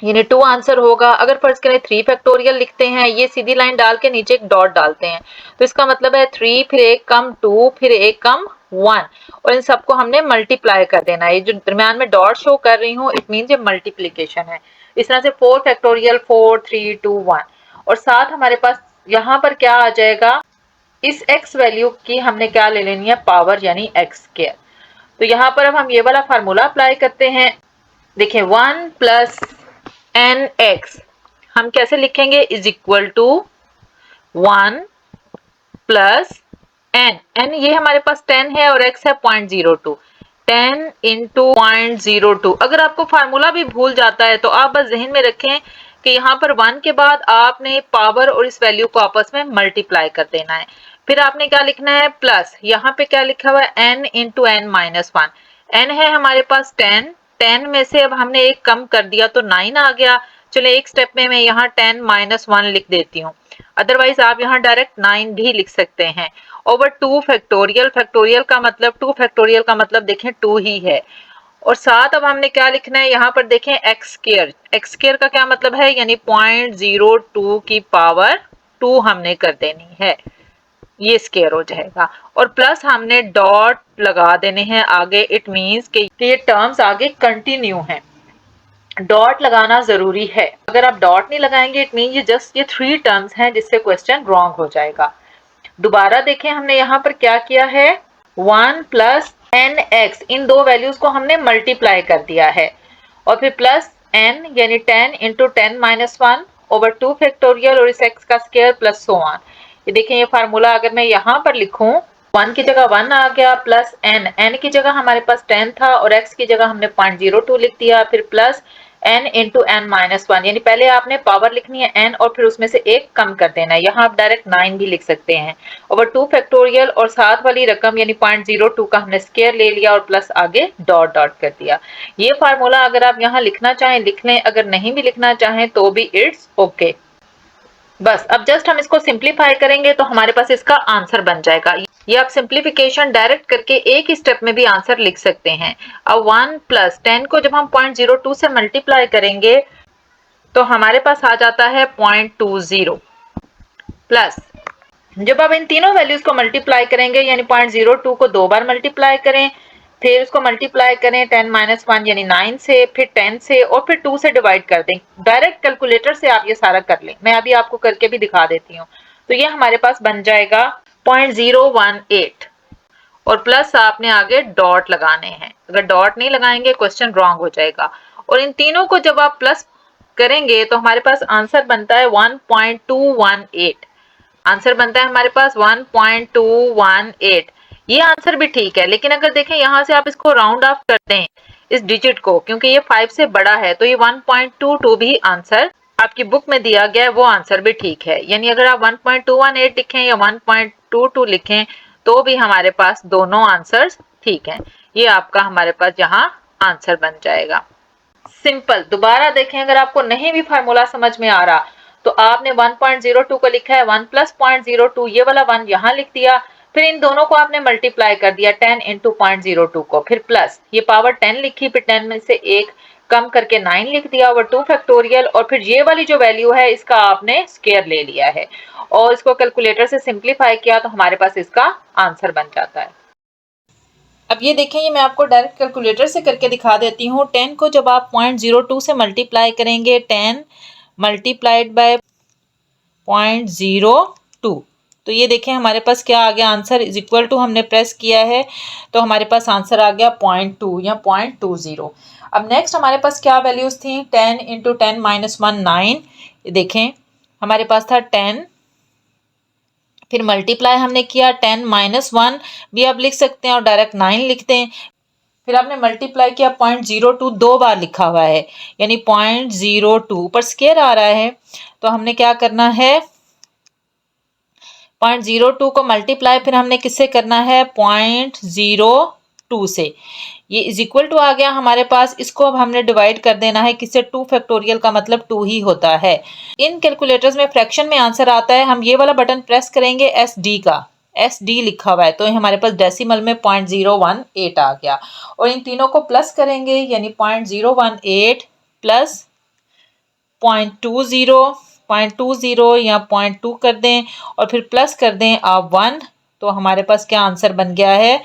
यानी 2 आंसर होगा। अगर फर्ज करें 3 फैक्टोरियल लिखते हैं, ये सीधी लाइन डाल के नीचे एक डॉट डालते हैं, तो इसका मतलब है 3 फिर 1 कम 2 फिर 1 कम 1, और इन सबको हमने मल्टीप्लाई कर देना है। ये जो दरमियान में डॉट शो कर रही हूँ, इट मीन ये मल्टीप्लीकेशन है। इस तरह से 4 फैक्टोरियल 4 3 2 1, और साथ हमारे पास यहाँ पर क्या आ जाएगा, इस x वैल्यू की हमने क्या ले लेनी है, पावर, यानी x स्क्वायर। तो यहाँ पर अब हम ये वाला फार्मूला अप्लाई करते हैं। देखिए 1 प्लस एन एक्स हम कैसे लिखेंगे, is equal to 1 plus N ये हमारे पास 10 है और x है 0.02, 10 इंटू 0.02। अगर आपको फार्मूला भी भूल जाता है तो आप बस जहन में रखें कि यहाँ पर 1 के बाद आपने पावर और इस वैल्यू को आपस में मल्टीप्लाई कर देना है। फिर आपने क्या लिखना है, प्लस यहाँ पे क्या लिखा हुआ है, n into n minus 1। n है हमारे पास 10, 10 में से अब हमने एक कम कर दिया तो 9 आ गया। चलो एक स्टेप में मैं यहाँ 10 माइनस 1 लिख देती हूँ, अदरवाइज आप यहाँ डायरेक्ट 9 भी लिख सकते हैं। ओवर 2 फैक्टोरियल, फैक्टोरियल का मतलब 2 फैक्टोरियल का मतलब देखें 2 ही है। और साथ अब हमने क्या लिखना है, यहाँ पर देखें एक्स स्क्वायर, एक्स स्क्वायर का क्या मतलब है, यानी 0.02 की पावर 2 हमने कर देनी है, ये स्क्वायर हो जाएगा। और प्लस हमने डॉट लगा देने हैं आगे, इट मीन्स कि ये टर्म्स आगे कंटिन्यू हैं। डॉट लगाना जरूरी है, अगर आप डॉट नहीं लगाएंगे इट मीन ये जस्ट ये 3 टर्म्स हैं, जिससे क्वेश्चन रॉन्ग हो जाएगा। दोबारा देखें हमने यहाँ पर क्या किया है, 1 प्लस एन एक्स, इन दो वैल्यूज को हमने मल्टीप्लाई कर दिया है, और फिर प्लस एन यानी 10 इंटू 10 माइनस 1 ओवर 2 फैक्टोरियल और इस एक्स का स्क्वायर प्लस सो ऑन। ये देखें ये फार्मूला अगर मैं यहाँ पर लिखूं, 1 की जगह 1 आ गया, प्लस एन की जगह हमारे पास 10 था और x की जगह हमने 0.02 लिख दिया, फिर plus n into N minus 1, यानी पहले आपने पावर लिखनी है n और फिर उसमें से एक कम कर देना है। यहाँ आप डायरेक्ट 9 भी लिख सकते हैं, ओवर 2 फैक्टोरियल और साथ वाली रकम यानी 0.02 का हमने स्क्वायर ले लिया और प्लस आगे डॉट डॉट कर दिया। ये फार्मूला अगर आप यहाँ लिखना चाहें लिख लें, अगर नहीं भी लिखना चाहें तो भी इट्स ओके। बस अब जस्ट हम इसको सिंप्लीफाई करेंगे तो हमारे पास इसका आंसर बन जाएगा। ये आप सिंप्लीफिकेशन डायरेक्ट करके एक ही स्टेप में भी आंसर लिख सकते हैं। अब 1 प्लस 10 को जब हम 0.02 से मल्टीप्लाई करेंगे तो हमारे पास आ जाता है 0.20, प्लस जब आप इन तीनों वैल्यूज को मल्टीप्लाई करेंगे यानी 0.02 को 2 बार मल्टीप्लाई करें, फिर उसको मल्टीप्लाई करें 10 माइनस 1 यानी 9 से, फिर 10 से और फिर 2 से डिवाइड कर दें। डायरेक्ट कैलकुलेटर से आप ये सारा कर लें, मैं अभी आपको करके भी दिखा देती हूँ। तो ये हमारे पास बन जाएगा 0.018 और प्लस आपने आगे डॉट लगाने हैं, अगर डॉट नहीं लगाएंगे क्वेश्चन रॉन्ग हो जाएगा। और इन तीनों को जब आप प्लस करेंगे तो हमारे पास आंसर बनता है 1.218, आंसर बनता है हमारे पास 1.218। ये आंसर भी ठीक है, लेकिन अगर देखें यहाँ से आप इसको राउंड ऑफ करते हैं इस डिजिट को, क्योंकि ये 5 से बड़ा है तो ये 1.22 भी आंसर आपकी बुक में दिया गया है, वो आंसर भी ठीक है। यानी अगर आप 1.218 लिखें या 1.22 लिखें तो भी हमारे पास दोनों आंसर्स ठीक हैं। ये आपका हमारे पास यहाँ आंसर बन जाएगा। सिंपल। दोबारा देखें, अगर आपको नहीं भी फार्मूला समझ में आ रहा तो आपने 1.02 को लिखा है 1 प्लस 0.02, ये वाला 1 यहाँ लिख दिया, फिर इन दोनों को आपने मल्टीप्लाई कर दिया 10 इंटू 0.02 को, फिर प्लस ये पावर 10 लिखी, फिर 10 में से एक कम करके 9 लिख दिया ओवर 2 फैक्टोरियल, और फिर ये वाली जो वैल्यू है इसका आपने स्क्वायर ले लिया है और इसको कैलकुलेटर से सिंप्लीफाई किया तो हमारे पास इसका आंसर बन जाता है। अब ये देखें, ये मैं आपको डायरेक्ट कैलकुलेटर से करके दिखा देती हूँ। 10 को जब आप 0.02 से मल्टीप्लाई करेंगे, 10 मल्टीप्लाइड बाय 0.02, तो ये देखें हमारे पास क्या आ गया आंसर, इज इक्वल टू हमने प्रेस किया है तो हमारे पास आंसर आ गया 0.2 या 0.20। अब नेक्स्ट हमारे पास क्या वैल्यूज थी, 10 इंटू 10 माइनस 1 9, देखें हमारे पास था 10, फिर मल्टीप्लाई हमने किया 10 माइनस 1 भी आप लिख सकते हैं और डायरेक्ट 9 लिखते हैं, फिर आपने मल्टीप्लाई किया 0.02 दो बार लिखा हुआ है यानी 0.02, ऊपर स्क्वायर आ रहा है तो हमने क्या करना है 0.02 को मल्टीप्लाई फिर हमने किससे करना है 0.02 से, ये इज इक्वल टू आ गया हमारे पास। इसको अब हमने डिवाइड कर देना है किससे, 2 फैक्टोरियल का मतलब 2 ही होता है। इन कैलकुलेटर्स में फ्रैक्शन में आंसर आता है, हम ये वाला बटन प्रेस करेंगे SD का, एस डी लिखा हुआ है, तो हमारे पास डेसिमल में 0.018 आ गया। और इन तीनों को प्लस करेंगे, यानी 0.018 प्लस 0.20 या 0.2 कर दें और फिर प्लस कर दें आप 1, तो हमारे पास क्या आंसर बन गया है।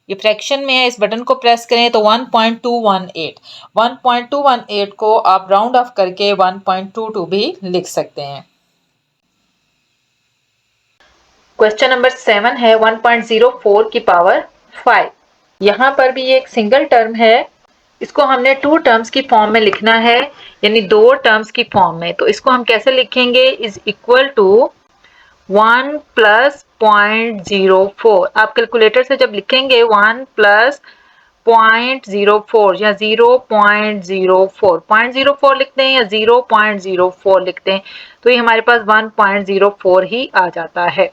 ये फ्रैक्शन में है, इस बटन को प्रेस करें तो 1.218 को आप राउंड ऑफ करके 1.22 भी लिख सकते हैं। क्वेश्चन नंबर 7 है 1.04 की पावर 5। यहाँ पर भी एक सिंगल टर्म है, इसको हमने 2 टर्म्स की फॉर्म में लिखना है, यानी 2 टर्म्स की फॉर्म में। तो इसको हम कैसे लिखेंगे, इज इक्वल टू 1 प्लस 0.04। आप कैलकुलेटर से जब लिखेंगे 1 प्लस 0.04 या 0.04 लिखते हैं या 0.04 लिखते हैं, तो ये हमारे पास 1.04 ही आ जाता है।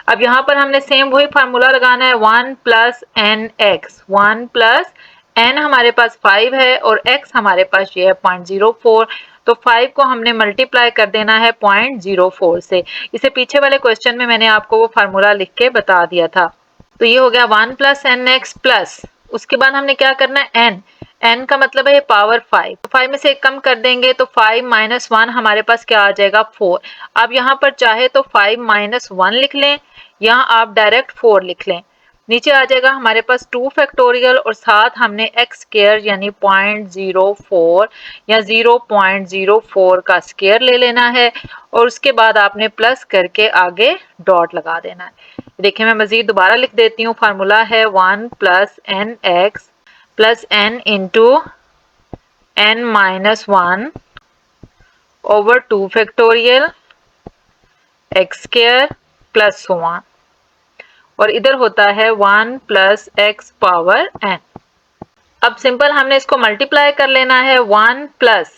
अब यहाँ पर हमने सेम वही फार्मूला लगाना है, 1 plus N x. 1 plus N हमारे पास 5 है और x हमारे पास ये है 0.04, तो 5 को हमने मल्टीप्लाई कर देना है 0.04 से। इसे पीछे वाले क्वेश्चन में मैंने आपको वो फार्मूला लिख के बता दिया था। तो ये हो गया 1 प्लस एन एक्स प्लस, उसके बाद हमने क्या करना है, n का मतलब है पावर 5, तो 5 में से एक कम कर देंगे तो 5 माइनस 1 हमारे पास क्या आ जाएगा, 4। अब यहाँ पर चाहे तो 5 माइनस 1 लिख लें या आप डायरेक्ट 4 लिख लें। नीचे आ जाएगा हमारे पास 2 फैक्टोरियल और साथ हमने x स्क्वायर यानी 0.04 या 0.04 का स्क्वायर ले लेना है और उसके बाद आपने प्लस करके आगे डॉट लगा देना है। देखिए मैं मजीद दोबारा लिख देती हूँ, फार्मूला है 1 plus N x plus N into N minus 1 over 2 factorial x square plus 1, और इधर होता है 1 प्लस एक्स पावर n। अब सिंपल हमने इसको मल्टीप्लाई कर लेना है, 1 प्लस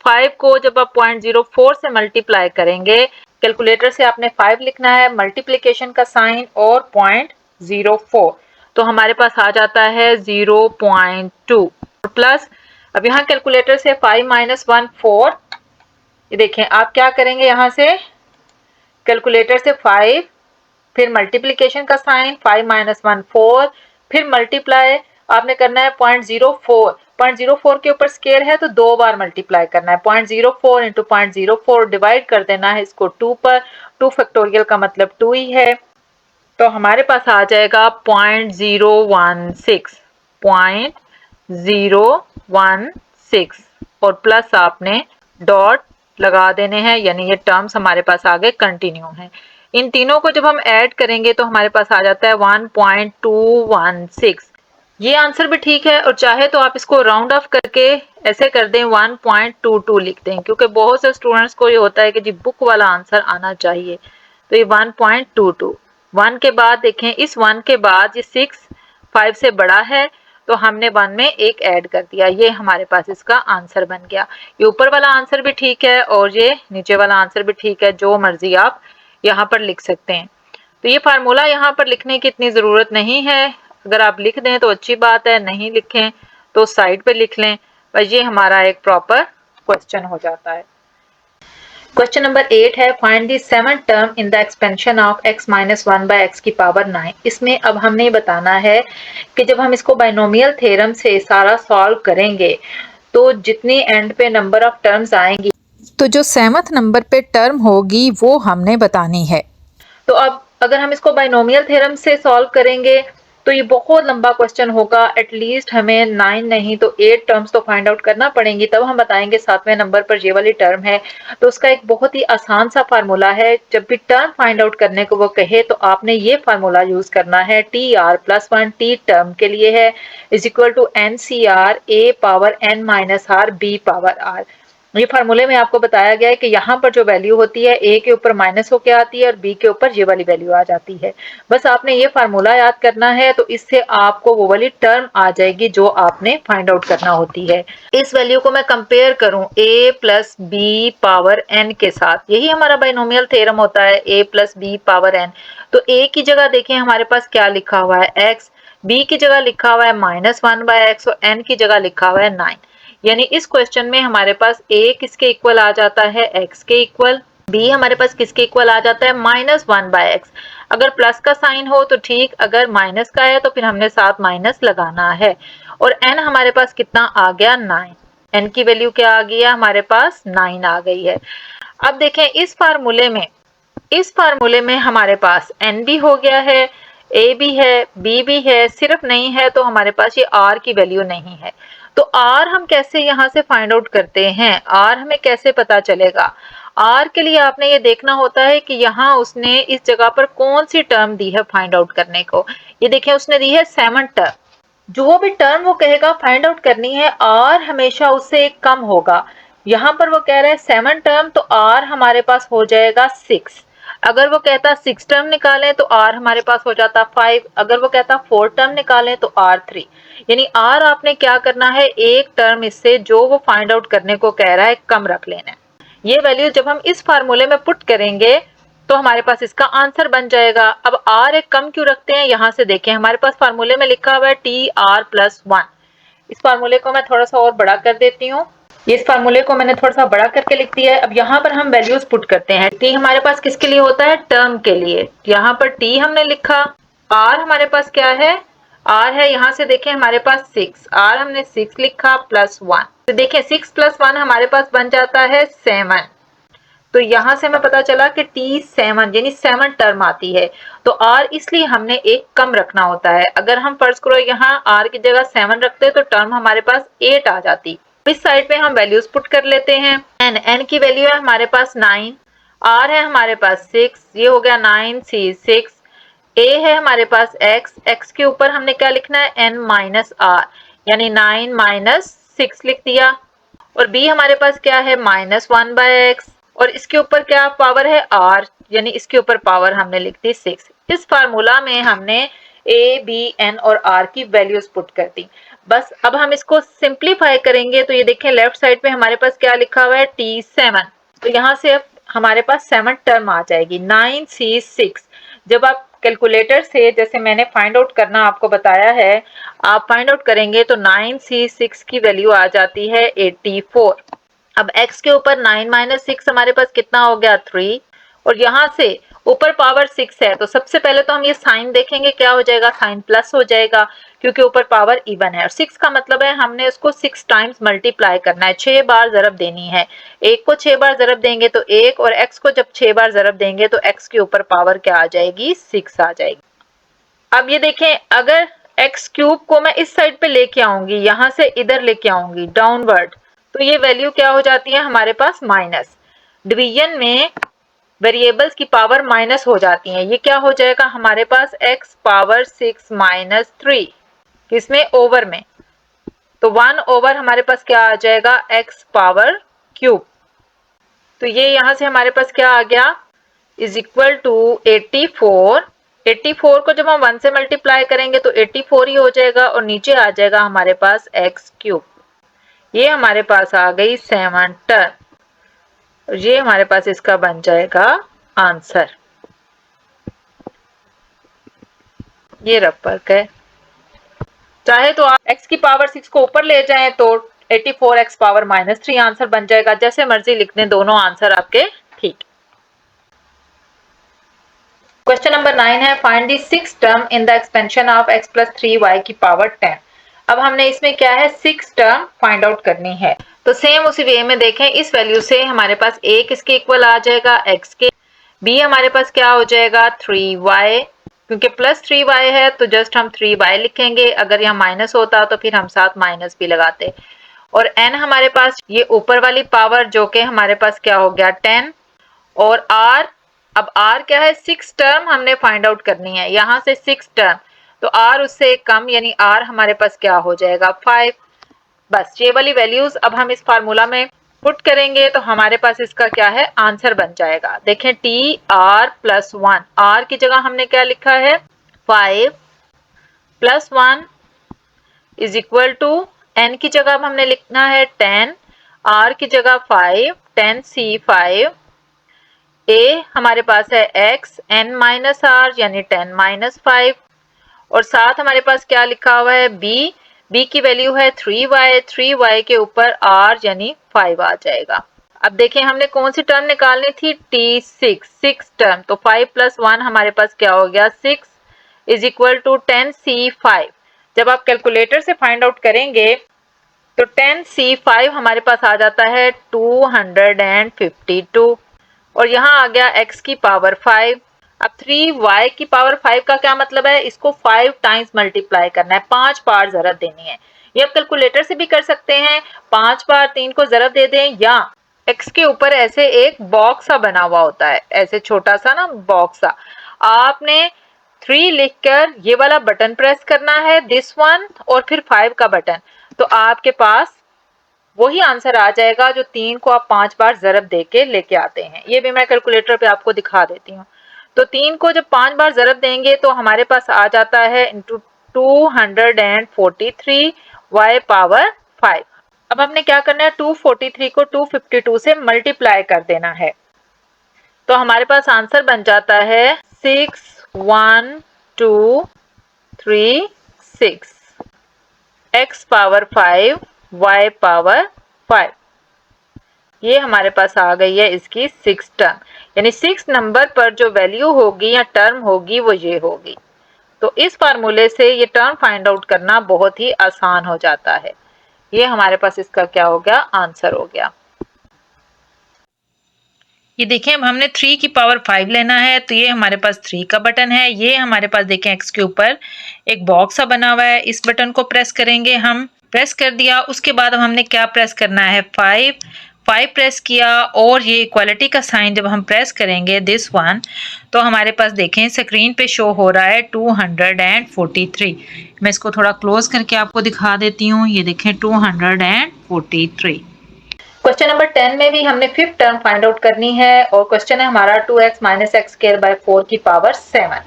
5 को जब आप 0.04 से मल्टीप्लाई करेंगे, कैलकुलेटर से आपने 5 लिखना है, मल्टीप्लिकेशन का साइन और 0.04, तो हमारे पास आ जाता है 0.2 प्लस। अब यहाँ कैलकुलेटर से 5 माइनस 1 4, ये देखें आप क्या करेंगे, यहाँ से कैलकुलेटर से 5 फिर मल्टीप्लिकेशन का साइन, 5 माइनस 1 4, फिर मल्टीप्लाई आपने करना है 0.04 के ऊपर स्केयर है तो 2 बार मल्टीप्लाई करना है, 0.04 इंटू 0.04 डिवाइड कर देना है इसको 2 पर, 2 फैक्टोरियल का मतलब 2 ही है, तो हमारे पास आ जाएगा 0.016 और प्लस आपने डॉट लगा देने हैं, यानी ये टर्म्स हमारे पास आगे कंटिन्यू हैं। इन तीनों को जब हम ऐड करेंगे तो हमारे पास आ जाता है 1.216। ये आंसर भी ठीक है, और चाहे तो आप इसको राउंड ऑफ करके ऐसे कर दें 1.22 लिख दें, क्योंकि बहुत से स्टूडेंट्स को ये होता है कि जी बुक वाला आंसर आना चाहिए, तो ये 1.22। 1 के बाद देखें, इस 1 के बाद ये 6 5 से बड़ा है तो हमने 1 में एक ऐड कर दिया, ये हमारे पास इसका आंसर बन गया। ये ऊपर वाला आंसर भी ठीक है और ये नीचे वाला आंसर भी ठीक है, जो मर्जी आप यहाँ पर लिख सकते हैं। तो ये फार्मूला यहाँ पर लिखने की इतनी ज़रूरत नहीं है, अगर आप लिख दें तो अच्छी बात है, नहीं लिखें तो साइड पे लिख लें, बस ये हमारा एक प्रॉपर क्वेश्चन हो जाता है। क्वेश्चन नंबर 8 है, find the 7th term in the expansion of x minus 1 by x की पावर 9। इसमें अब हमने बताना है कि जब हम इसको बाइनोमियल थ्योरम से सारा सॉल्व करेंगे तो जितनी एंड पे नंबर ऑफ टर्म्स आएंगी, तो जो 7th नंबर पे टर्म होगी वो हमने बतानी है। तो अब अगर हम इसको बाइनोमियल थ्योरम से सॉल्व करेंगे तो ये बहुत लंबा क्वेश्चन होगा, एटलीस्ट हमें 9 नहीं तो 8 टर्म्स तो फाइंड आउट करना पड़ेंगी, तब हम बताएंगे 7वें नंबर पर ये वाली टर्म है। तो उसका एक बहुत ही आसान सा फार्मूला है, जब भी टर्म फाइंड आउट करने को वो कहे तो आपने ये फार्मूला यूज करना है, T R plus 1 T term के लिए है is equal to N C R A power N minus R B power R. ये फार्मूले में आपको बताया गया है कि यहाँ पर जो वैल्यू होती है ए के ऊपर माइनस होके आती है और बी के ऊपर ये वाली वैल्यू आ जाती है। बस आपने ये फार्मूला याद करना है, तो इससे आपको वो वाली टर्म आ जाएगी जो आपने फाइंड आउट करना होती है। इस वैल्यू को मैं कंपेयर करूं a plus b power n के साथ, यही हमारा बाइनोमियल थ्योरम होता है, a plus b power n। तो a की जगह देखें हमारे पास क्या लिखा हुआ है x, b की जगह लिखा हुआ है -1 बाय x और n की जगह लिखा हुआ है 9। यानी इस क्वेश्चन में हमारे पास a किसके इक्वल आ जाता है, x के इक्वल, बी हमारे पास किसके इक्वल आ जाता है, -1/x। अगर प्लस का साइन हो तो ठीक, अगर माइनस का है तो फिर हमने साथ माइनस लगाना है। और n हमारे पास कितना आ गया, 9। n की वैल्यू क्या आ गई है, हमारे पास 9 आ गई है। अब देखें इस फार्मूले में हमारे पास n भी हो गया है, a भी है, b भी है, सिर्फ नहीं है तो हमारे पास ये r की वैल्यू नहीं है। तो r हम कैसे यहाँ से फाइंड आउट करते हैं, r हमें कैसे पता चलेगा। r के लिए आपने ये देखना होता है कि यहाँ उसने इस जगह पर कौन सी टर्म दी है फाइंड आउट करने को। ये देखें उसने दी है 7 टर्म। जो भी टर्म वो कहेगा फाइंड आउट करनी है, r हमेशा उससे एक कम होगा। यहाँ पर वो कह रहा है 7 टर्म, तो r हमारे पास हो जाएगा 6। अगर वो कहता 6 टर्म निकालें तो r हमारे पास हो जाता 5। अगर वो कहता 4 टर्म निकालें तो r 3। यानी r आपने क्या करना है, एक टर्म इससे जो वो फाइंड आउट करने को कह रहा है कम रख लेना है। ये वैल्यू जब हम इस फार्मूले में पुट करेंगे तो हमारे पास इसका आंसर बन जाएगा। अब r एक कम क्यों रखते हैं, यहाँ से देखें हमारे पास फार्मूले में लिखा हुआ है TR+1। इस फार्मूले को मैं थोड़ा सा और बड़ा कर देती हूँ। ये इस फार्मूले को मैंने थोड़ा सा बड़ा करके लिख दिया है। अब यहाँ पर हम वैल्यूज पुट करते हैं। t हमारे पास किसके लिए होता है, टर्म के लिए। यहाँ पर t हमने लिखा, r हमारे पास क्या है, r है यहाँ से देखें हमारे पास 6, r हमने 6 लिखा +1। तो देखें 6 + 1 हमारे पास बन जाता है 7। तो यहाँ से हमें पता चला कि T7 यानी 7 टर्म आती है। तो R इसलिए हमने एक कम रखना होता है। अगर हम फर्ज करो यहाँ R की जगह 7 रखते तो टर्म हमारे पास 8 आ जाती। इस साइड पे हम वैल्यूज पुट कर लेते हैं। n की वैल्यू है हमारे पास 9, R है हमारे पास 6, ये हो गया 9 C 6, A है हमारे पास x के ऊपर हमने क्या लिखना है, n-r यानी 9 - 6 लिख दिया। और b हमारे पास क्या है, -1/x, और इसके ऊपर क्या पावर है, r, यानी इसके ऊपर पावर हमने लिख दी 6। इस फार्मूला में हमने a, b, n और r की वैल्यूज पुट कर दी। बस अब हम इसको सिंप्लीफाई करेंगे तो ये देखें लेफ्ट साइड पे हमारे पास क्या लिखा हुआ है, T7। तो यहाँ से अब हमारे पास 7 टर्म आ जाएगी, 9C6। जब आप कैलकुलेटर से, जैसे मैंने फाइंड आउट करना आपको बताया है, आप फाइंड आउट करेंगे तो 9C6 की वैल्यू आ जाती है 84। अब x के ऊपर 9 - 6 हमारे पास कितना हो गया, 3। और यहाँ से ऊपर पावर 6 है तो सबसे पहले तो हम ये साइन देखेंगे, क्या हो जाएगा, साइन प्लस हो जाएगा क्योंकि ऊपर पावर इवन है। और 6 का मतलब है हमने उसको 6 टाइम्स मल्टीप्लाई करना है, 6 बार ज़रब देनी है। 1 को 6 बार ज़रब देंगे तो 1, और x को जब 6 बार ज़रब देंगे तो x के ऊपर पावर क्या आ जाएगी, 6 आ जाएगी। अब ये देखें अगर x क्यूब को मैं इस साइड पे लेके आऊंगी, यहाँ से इधर लेके आऊंगी डाउनवर्ड, तो ये वैल्यू क्या हो जाती है हमारे पास माइनस। डिवीजन में वेरिएबल्स की पावर माइनस हो जाती हैं। ये क्या हो जाएगा हमारे पास, x पावर 6 - 3, किसमें, ओवर में। तो 1 ओवर हमारे पास क्या आ जाएगा, x पावर क्यूब। तो ये यहाँ से हमारे पास क्या आ गया, इज इक्वल टू 84। 84 को जब हम 1 से मल्टीप्लाई करेंगे तो 84 ही हो जाएगा, और नीचे आ जाएगा हमारे पास x क्यूब। ये हमारे पास आ गई 7 टर्म। ये हमारे पास इसका बन जाएगा आंसर। ये रफ वर्क है। चाहे तो आप x की पावर 6 को ऊपर ले जाएं तो 84x पावर -3 आंसर बन जाएगा। जैसे मर्जी लिख दें, दोनों आंसर आपके ठीक। क्वेश्चन नंबर 9 है, find the 6th term in the expansion of x + 3y की पावर 10। अब हमने इसमें क्या है, 6 टर्म फाइंड आउट करनी है। तो सेम उसी वे में देखें, इस वैल्यू से हमारे पास a किसके इक्वल आ जाएगा, x के। b हमारे पास क्या हो जाएगा, 3y, क्योंकि +3y है तो जस्ट हम 3y लिखेंगे। अगर यहाँ माइनस होता तो फिर हम साथ माइनस भी लगाते। और n हमारे पास ये ऊपर वाली पावर जो कि हमारे पास क्या हो गया, 10। और r, अब r क्या है, 6 टर्म हमने फाइंड आउट करनी है। यहाँ से 6 टर्म, तो r उससे कम, यानी r हमारे पास क्या हो जाएगा, 5। बस ये वाली वैल्यूज अब हम इस फार्मूला में पुट करेंगे तो हमारे पास इसका क्या है, आंसर बन जाएगा। देखें TR+1, r की जगह हमने क्या लिखा है, 5 + 1 इज इक्वल टू, n की जगह अब हमने लिखना है 10, r की जगह 5, 10C5, a हमारे पास है x, n - r यानी 10 - 5, और साथ हमारे पास क्या लिखा हुआ है, b की वैल्यू है 3y, 3y के ऊपर r यानी 5 आ जाएगा। अब देखिए हमने कौन सी टर्म निकालनी थी, T6, 6 टर्म, तो 5 + 1 हमारे पास क्या हो गया 6 इज इक्वल टू 10C5। जब आप कैलकुलेटर से फाइंड आउट करेंगे तो 10C5 हमारे पास आ जाता है 252 और यहाँ आ गया x की पावर 5। अब 3y की पावर 5 का क्या मतलब है, इसको 5 टाइम्स मल्टीप्लाई करना है, 5 बार ज़रब देनी है। ये आप कैलकुलेटर से भी कर सकते हैं, 5 बार 3 को ज़रब दे दें, या x के ऊपर ऐसे एक बॉक्स सा बना हुआ होता है, ऐसे छोटा सा ना बॉक्स सा, आपने 3 लिखकर ये वाला बटन प्रेस करना है, दिस वन, और फिर 5 का बटन, तो आपके पास वही आंसर आ जाएगा जो 3 को आप 5 बार ज़रब देके लेके आते हैं। ये भी मैं कैलकुलेटर पे आपको दिखा देती हूँ। तो 3 को जब 5 बार ज़रब देंगे तो हमारे पास आ जाता है इंटू 243 y पावर 5। अब हमने क्या करना है, 243 को 252 से मल्टीप्लाई कर देना है, तो हमारे पास आंसर बन जाता है 61236 x पावर 5 y पावर 5। ये हमारे पास आ गई है इसकी 6 टर्म, यानी 6 नंबर पर जो वैल्यू होगी या टर्म होगी वो ये होगी। तो इस फार्मूले से ये टर्म फाइंड आउट करना बहुत ही आसान हो जाता है। ये हमारे पास इसका क्या हो गया, आंसर हो गया। ये देखें अब हमने 3 की पावर 5 लेना है, तो ये हमारे पास 3 का बटन है, ये हमारे पास देखें x के ऊपर एक बॉक्स सा बना हुआ है, इस बटन को प्रेस करेंगे हम, प्रेस कर दिया, उसके बाद अब हमने क्या प्रेस करना है 5 प्रेस किया, और ये इक्वालिटी का साइन जब हम प्रेस करेंगे दिस वन, तो हमारे पास देखें स्क्रीन पे शो हो रहा है 243। मैं इसको थोड़ा क्लोज करके आपको दिखा देती हूँ, ये देखें 243। क्वेश्चन नंबर 10 में भी हमने फिफ्थ टर्म फाइंड आउट करनी है, और क्वेश्चन है हमारा 2x - x² 4 की पावर 7।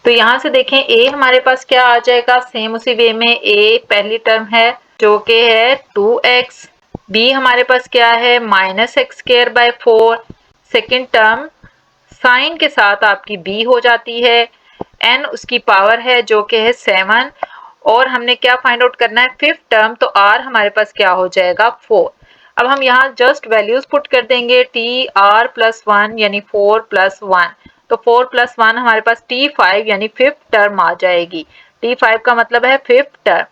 तो यहाँ से देखें a हमारे पास क्या आ जाएगा, सेम उसी वे में a पहली टर्म है जो कि है 2x, b हमारे पास क्या है -x² 4, सेकेंड टर्म साइन के साथ आपकी b हो जाती है, n उसकी पावर है जो कि है 7, और हमने क्या फाइंड आउट करना है फिफ्थ टर्म, तो r हमारे पास क्या हो जाएगा 4। अब हम यहाँ जस्ट वैल्यूज पुट कर देंगे, TR + 1 यानी 4 + 1, तो 4 + 1 हमारे पास T5 यानी फिफ्थ टर्म आ जाएगी। T5 का मतलब है फिफ्थ टर्म।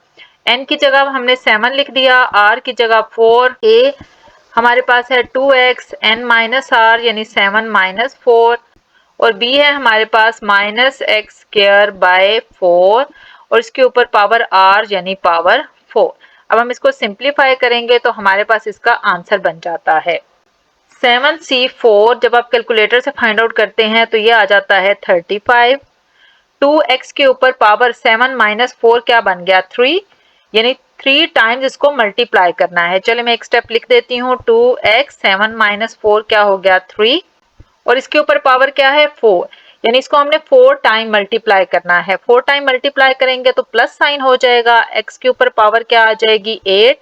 n की जगह हमने 7 लिख दिया, r की जगह 4, a हमारे पास है 2x, n - r यानी 7 - 4, और b है हमारे पास -x² 4, और इसके ऊपर पावर r यानी पावर 4। अब हम इसको सिंप्लीफाई करेंगे तो हमारे पास इसका आंसर बन जाता है 7C4। जब आप कैलकुलेटर से फाइंड आउट करते हैं तो ये आ जाता है 35। 2x के ऊपर पावर 7 - 4 क्या बन गया 3, यानी 3 टाइम्स इसको मल्टीप्लाई करना है। चलिए मैं एक स्टेप लिख देती हूँ, 2x 7 - 4 क्या हो गया 3, और इसके ऊपर पावर क्या है 4, यानी इसको हमने 4 टाइम मल्टीप्लाई करना है। 4 टाइम मल्टीप्लाई करेंगे तो प्लस साइन हो जाएगा, x के ऊपर पावर क्या आ जाएगी 8,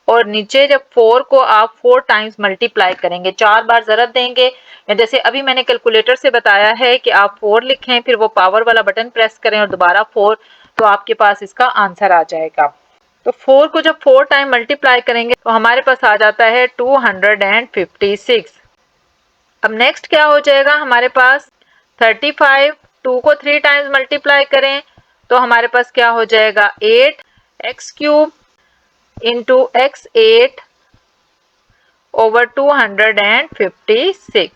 और नीचे जब 4 को आप 4 टाइम्स मल्टीप्लाई करेंगे, 4 बार ज़रब देंगे, या जैसे अभी मैंने कैलकुलेटर से बताया है कि आप 4 लिखें फिर वो पावर वाला बटन प्रेस करें और दोबारा 4, तो आपके पास इसका आंसर आ जाएगा। तो 4 को जब 4 टाइम मल्टीप्लाई करेंगे तो हमारे पास आ जाता है 256। अब नेक्स्ट क्या हो जाएगा हमारे पास 35, 2 को 3 टाइम्स मल्टीप्लाई करें तो हमारे पास क्या हो जाएगा 8x³ इंटू x8 ओवर 256।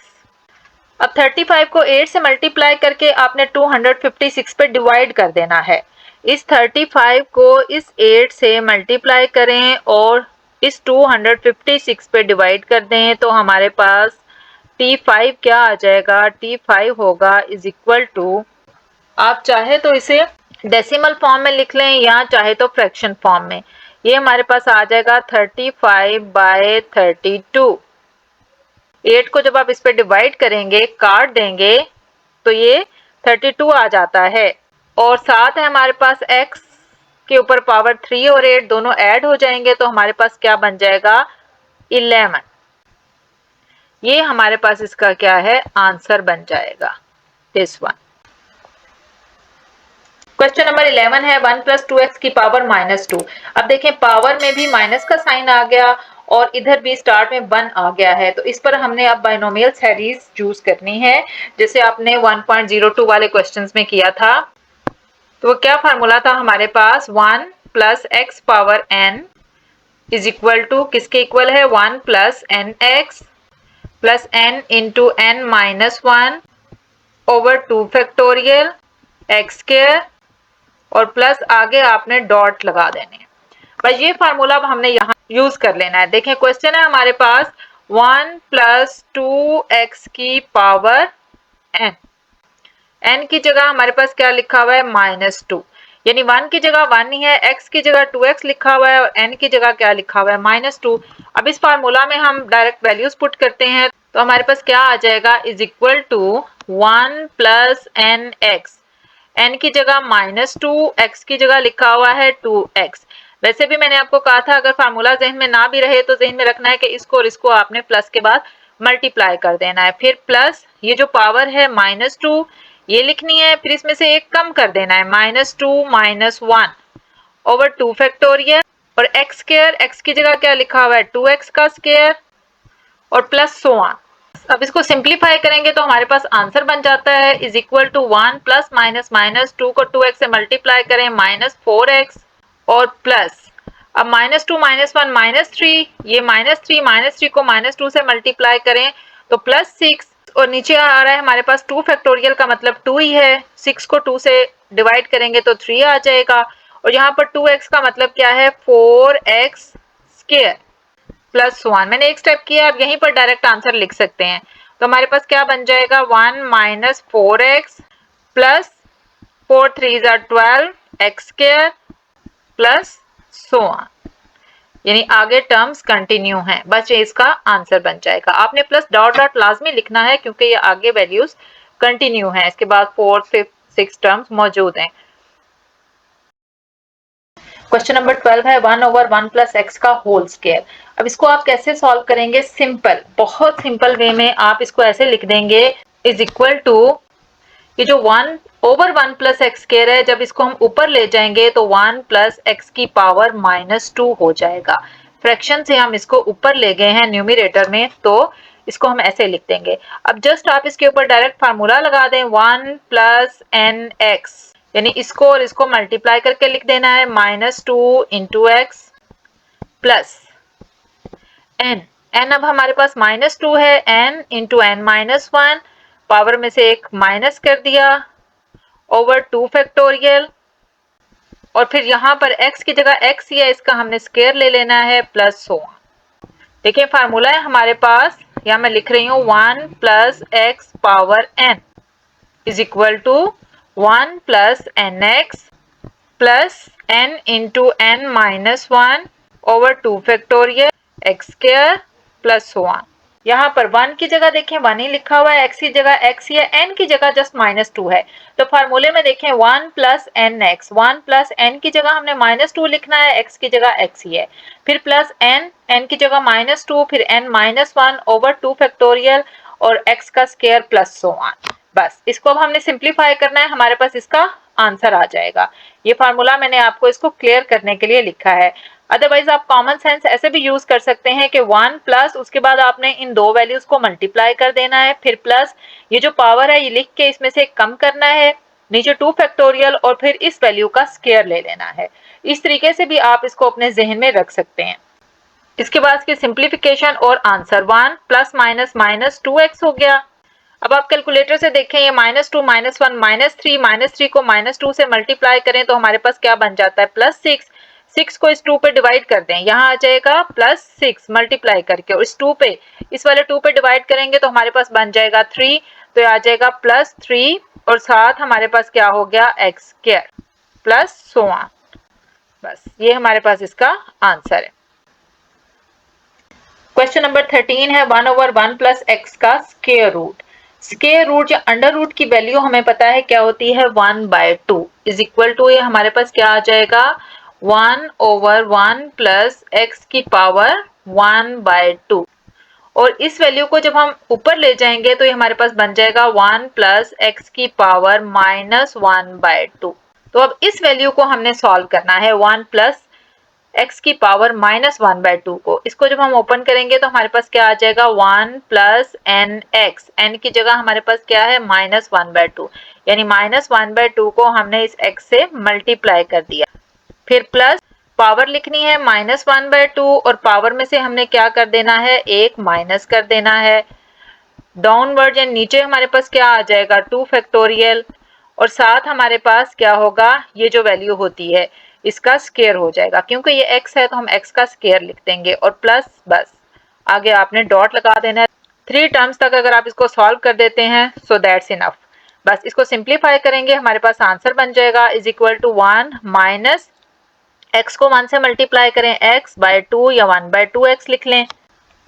अब 35 को 8 से मल्टीप्लाई करके आपने 256 पे डिवाइड कर देना है। इस 35 को इस 8 से मल्टीप्लाई करें और इस 256 पे डिवाइड कर दें, तो हमारे पास T5 क्या आ जाएगा, T5 होगा इज इक्वल टू, आप चाहे तो इसे डेसिमल फॉर्म में लिख लें या चाहे तो फ्रैक्शन फॉर्म में। ये हमारे पास आ जाएगा 35/32। 8 को जब आप इस पे डिवाइड करेंगे, काट देंगे, तो ये 32 आ जाता है, और साथ है हमारे पास x के ऊपर पावर 3 और 8 दोनों ऐड हो जाएंगे, तो हमारे पास क्या बन जाएगा 11। ये हमारे पास इसका क्या है आंसर बन जाएगा दिस वन। क्वेश्चन नंबर 11 है 1 + 2x की पावर -2। अब देखें पावर में भी माइनस का साइन आ गया और इधर भी स्टार्ट में 1 आ गया है, तो इस पर हमने अब बाइनोमियल सीरीज चूज करनी है, जैसे आपने 1.02 वाले क्वेश्चंस में किया था। तो क्या फार्मूला था हमारे पास, 1 plus x power n is equal to किसके इक्वल है, 1 plus N x plus n into n minus 1 over 2 factorial x square और प्लस आगे आपने डॉट लगा देने। बस ये फार्मूला अब हमने यहाँ यूज कर लेना है। देखें क्वेश्चन है हमारे पास 1 प्लस 2x की पावर n, n की जगह हमारे पास क्या लिखा हुआ है, -2, यानी 1 की जगह 1 ही है, x की जगह 2x लिखा हुआ है और n की जगह क्या लिखा हुआ है, -2। अब इस फार्मूला में हम डायरेक्ट वैल्यूज पुट करते हैं तो हमारे पास क्या आ जाएगा, is equal to 1 plus N x, n की जगह -2, x की जगह लिखा हुआ है 2x। वैसे भी मैंने आपको कहा था अगर फार्मूला जहन में ना भी रहे तो जहन में रखना है कि इसको और इसको आपने प्लस के बाद मल्टीप्लाई कर देना है, फिर प्लस ये जो पावर है -2 ये लिखनी है, फिर इसमें से एक कम कर देना है, -2 माइनस 1 ओवर 2 फैक्टोरियल और एक्स स्क्वायर, एक्स की जगह क्या लिखा हुआ है, 2x का स्क्वायर और प्लस सो ऑन। अब इसको सिंप्लीफाई करेंगे तो हमारे पास आंसर बन जाता है is equal to 1 plus minus -2 को 2x से मल्टीप्लाई करें -4x और प्लस अब -2 -1 -3, ये -3 को -2 से मल्टीप्लाई करें तो +6 और नीचे आ रहा है हमारे पास 2 फैक्टोरियल का मतलब 2 ही है, 6 को 2 से डिवाइड करेंगे तो 3 आ जाएगा और यहाँ पर 2x का मतलब क्या है, 4x स्क्वायर प्लस 1। मैंने एक स्टेप किया, अब यहीं पर डायरेक्ट आंसर लिख सकते हैं। तो हमारे पास क्या बन जाएगा, 1 minus 4x plus 4 3 12 x square plus so on, यानी आगे टर्म्स कंटिन्यू हैं, बस ये इसका आंसर बन जाएगा। आपने प्लस डॉट डॉट लाजमी लिखना है क्योंकि ये आगे वैल्यूज कंटिन्यू हैं, इसके बाद 4th 5th 6th टर्म्स मौजूद हैं। क्वेश्चन नंबर 12 है 1 ओवर 1 प्लस एक्स का होल स्क्वायर। अब इसको आप कैसे सॉल्व करेंगे, सिंपल, बहुत सिंपल वे में आप इसको ऐसे लिख देंगे इज इक्वल टू ये जो 1 ओवर 1 प्लस एक्स स्क्वायर है, जब इसको हम ऊपर ले जाएंगे तो 1 प्लस एक्स की पावर -2 हो जाएगा। फ्रैक्शन से हम इसको ऊपर ले गए हैं न्यूमरेटर में, तो इसको हम ऐसे लिख देंगे। अब जस्ट आप इसके ऊपर डायरेक्ट फार्मूला लगा दें, 1 प्लस एन एक्स, यानी इसको और इसको मल्टीप्लाई करके लिख देना है -2 into x plus n, n अब हमारे पास -2 है, n into N minus 1, power में से एक माइनस कर दिया ओवर 2 फैक्टोरियल और फिर यहाँ पर x की जगह x ही है, इसका हमने स्क्वायर ले लेना है प्लस सो ऑन। देखिए फार्मूला है हमारे पास, यहाँ मैं लिख रही हूँ 1 plus x power n is equal to 1 plus N x plus n into N minus 1 over 2 factorial x square plus so on. यहाँ पर 1 की जगह देखें 1 ही लिखा हुआ है, x की जगह x ही है, n की जगह जस्ट -2 है, तो फार्मूले में देखें 1 plus N x, 1 plus n की जगह हमने -2 लिखना है, x की जगह x ही है, फिर प्लस n, n की जगह -2, फिर n माइनस 1 ओवर 2 फैक्टोरियल और x का स्क्वायर प्लस सो ऑन। बस इसको अब हमने सिंप्लीफाई करना है, हमारे पास इसका आंसर आ जाएगा। ये फार्मूला मैंने आपको इसको क्लियर करने के लिए लिखा है। अदरवाइज आप कॉमन सेंस ऐसे भी यूज कर सकते हैं कि 1 प्लस उसके बाद आपने इन दो वैल्यूज को मल्टीप्लाई कर देना है, फिर प्लस ये जो पावर है ये लिख के इसमें से कम करना है, नीचे 2 फैक्टोरियल और फिर इस वैल्यू का स्क्वायर ले लेना है। इस तरीके से भी आप इसको अपने जहन में रख सकते हैं। इसके बाद इसकी सिंप्लीफिकेशन और answer 1 plus minus minus 2x हो गया। अब आप कैलकुलेटर से देखें, ये -2 -1 -3 को -2 से मल्टीप्लाई करें तो हमारे पास क्या बन जाता है, +6, 6 को इस 2 पे डिवाइड कर दें, यहाँ आ जाएगा +6 मल्टीप्लाई करके और इस 2 पे, इस वाले 2 पे डिवाइड करेंगे तो हमारे पास बन जाएगा 3, तो ये आ जाएगा +3 और साथ हमारे पास क्या हो गया, X square plus so on. बस ये हमारे पास इसका आंसर है। क्वेश्चन नंबर 13 है 1 ओवर 1 प्लस एक्स का स्क्वायर रूट। स्क्वायर रूट या अंडर रूट की वैल्यू हमें पता है क्या होती है, 1/2 इज इक्वल टू, ये हमारे पास क्या आ जाएगा, 1 ओवर 1 प्लस एक्स की पावर 1/2 और इस वैल्यू को जब हम ऊपर ले जाएंगे तो ये हमारे पास बन जाएगा 1 प्लस एक्स की पावर -1/2। तो अब इस वैल्यू को हमने सॉल्व करना है, 1 प्लस x की पावर -1/2 को, इसको जब हम ओपन करेंगे तो हमारे पास क्या आ जाएगा 1 प्लस एन एक्स, एन की जगह हमारे पास क्या है -1/2, यानी -1/2 को हमने इस x से मल्टीप्लाई कर दिया। फिर प्लस पावर लिखनी है -1/2 और पावर में से हमने क्या कर देना है, एक माइनस कर देना है। डाउनवर्ड यानी नीचे हमारे पास क्या आ जाएगा 2 फैक्टोरियल, और साथ हमारे पास क्या होगा, ये जो वैल्यू होती है इसका स्क्वायर हो जाएगा, क्योंकि ये x है तो हम x का स्क्वायर लिख देंगे, और प्लस बस आगे आपने डॉट लगा देना है। 3 टर्म्स तक अगर आप इसको सॉल्व कर देते हैं सो दैट्स इनफ। बस इसको सिंप्लीफाई करेंगे, हमारे पास आंसर बन जाएगा is equal to 1 minus x को 1 से मल्टीप्लाई करें x/2 या 1/2x लिख लें।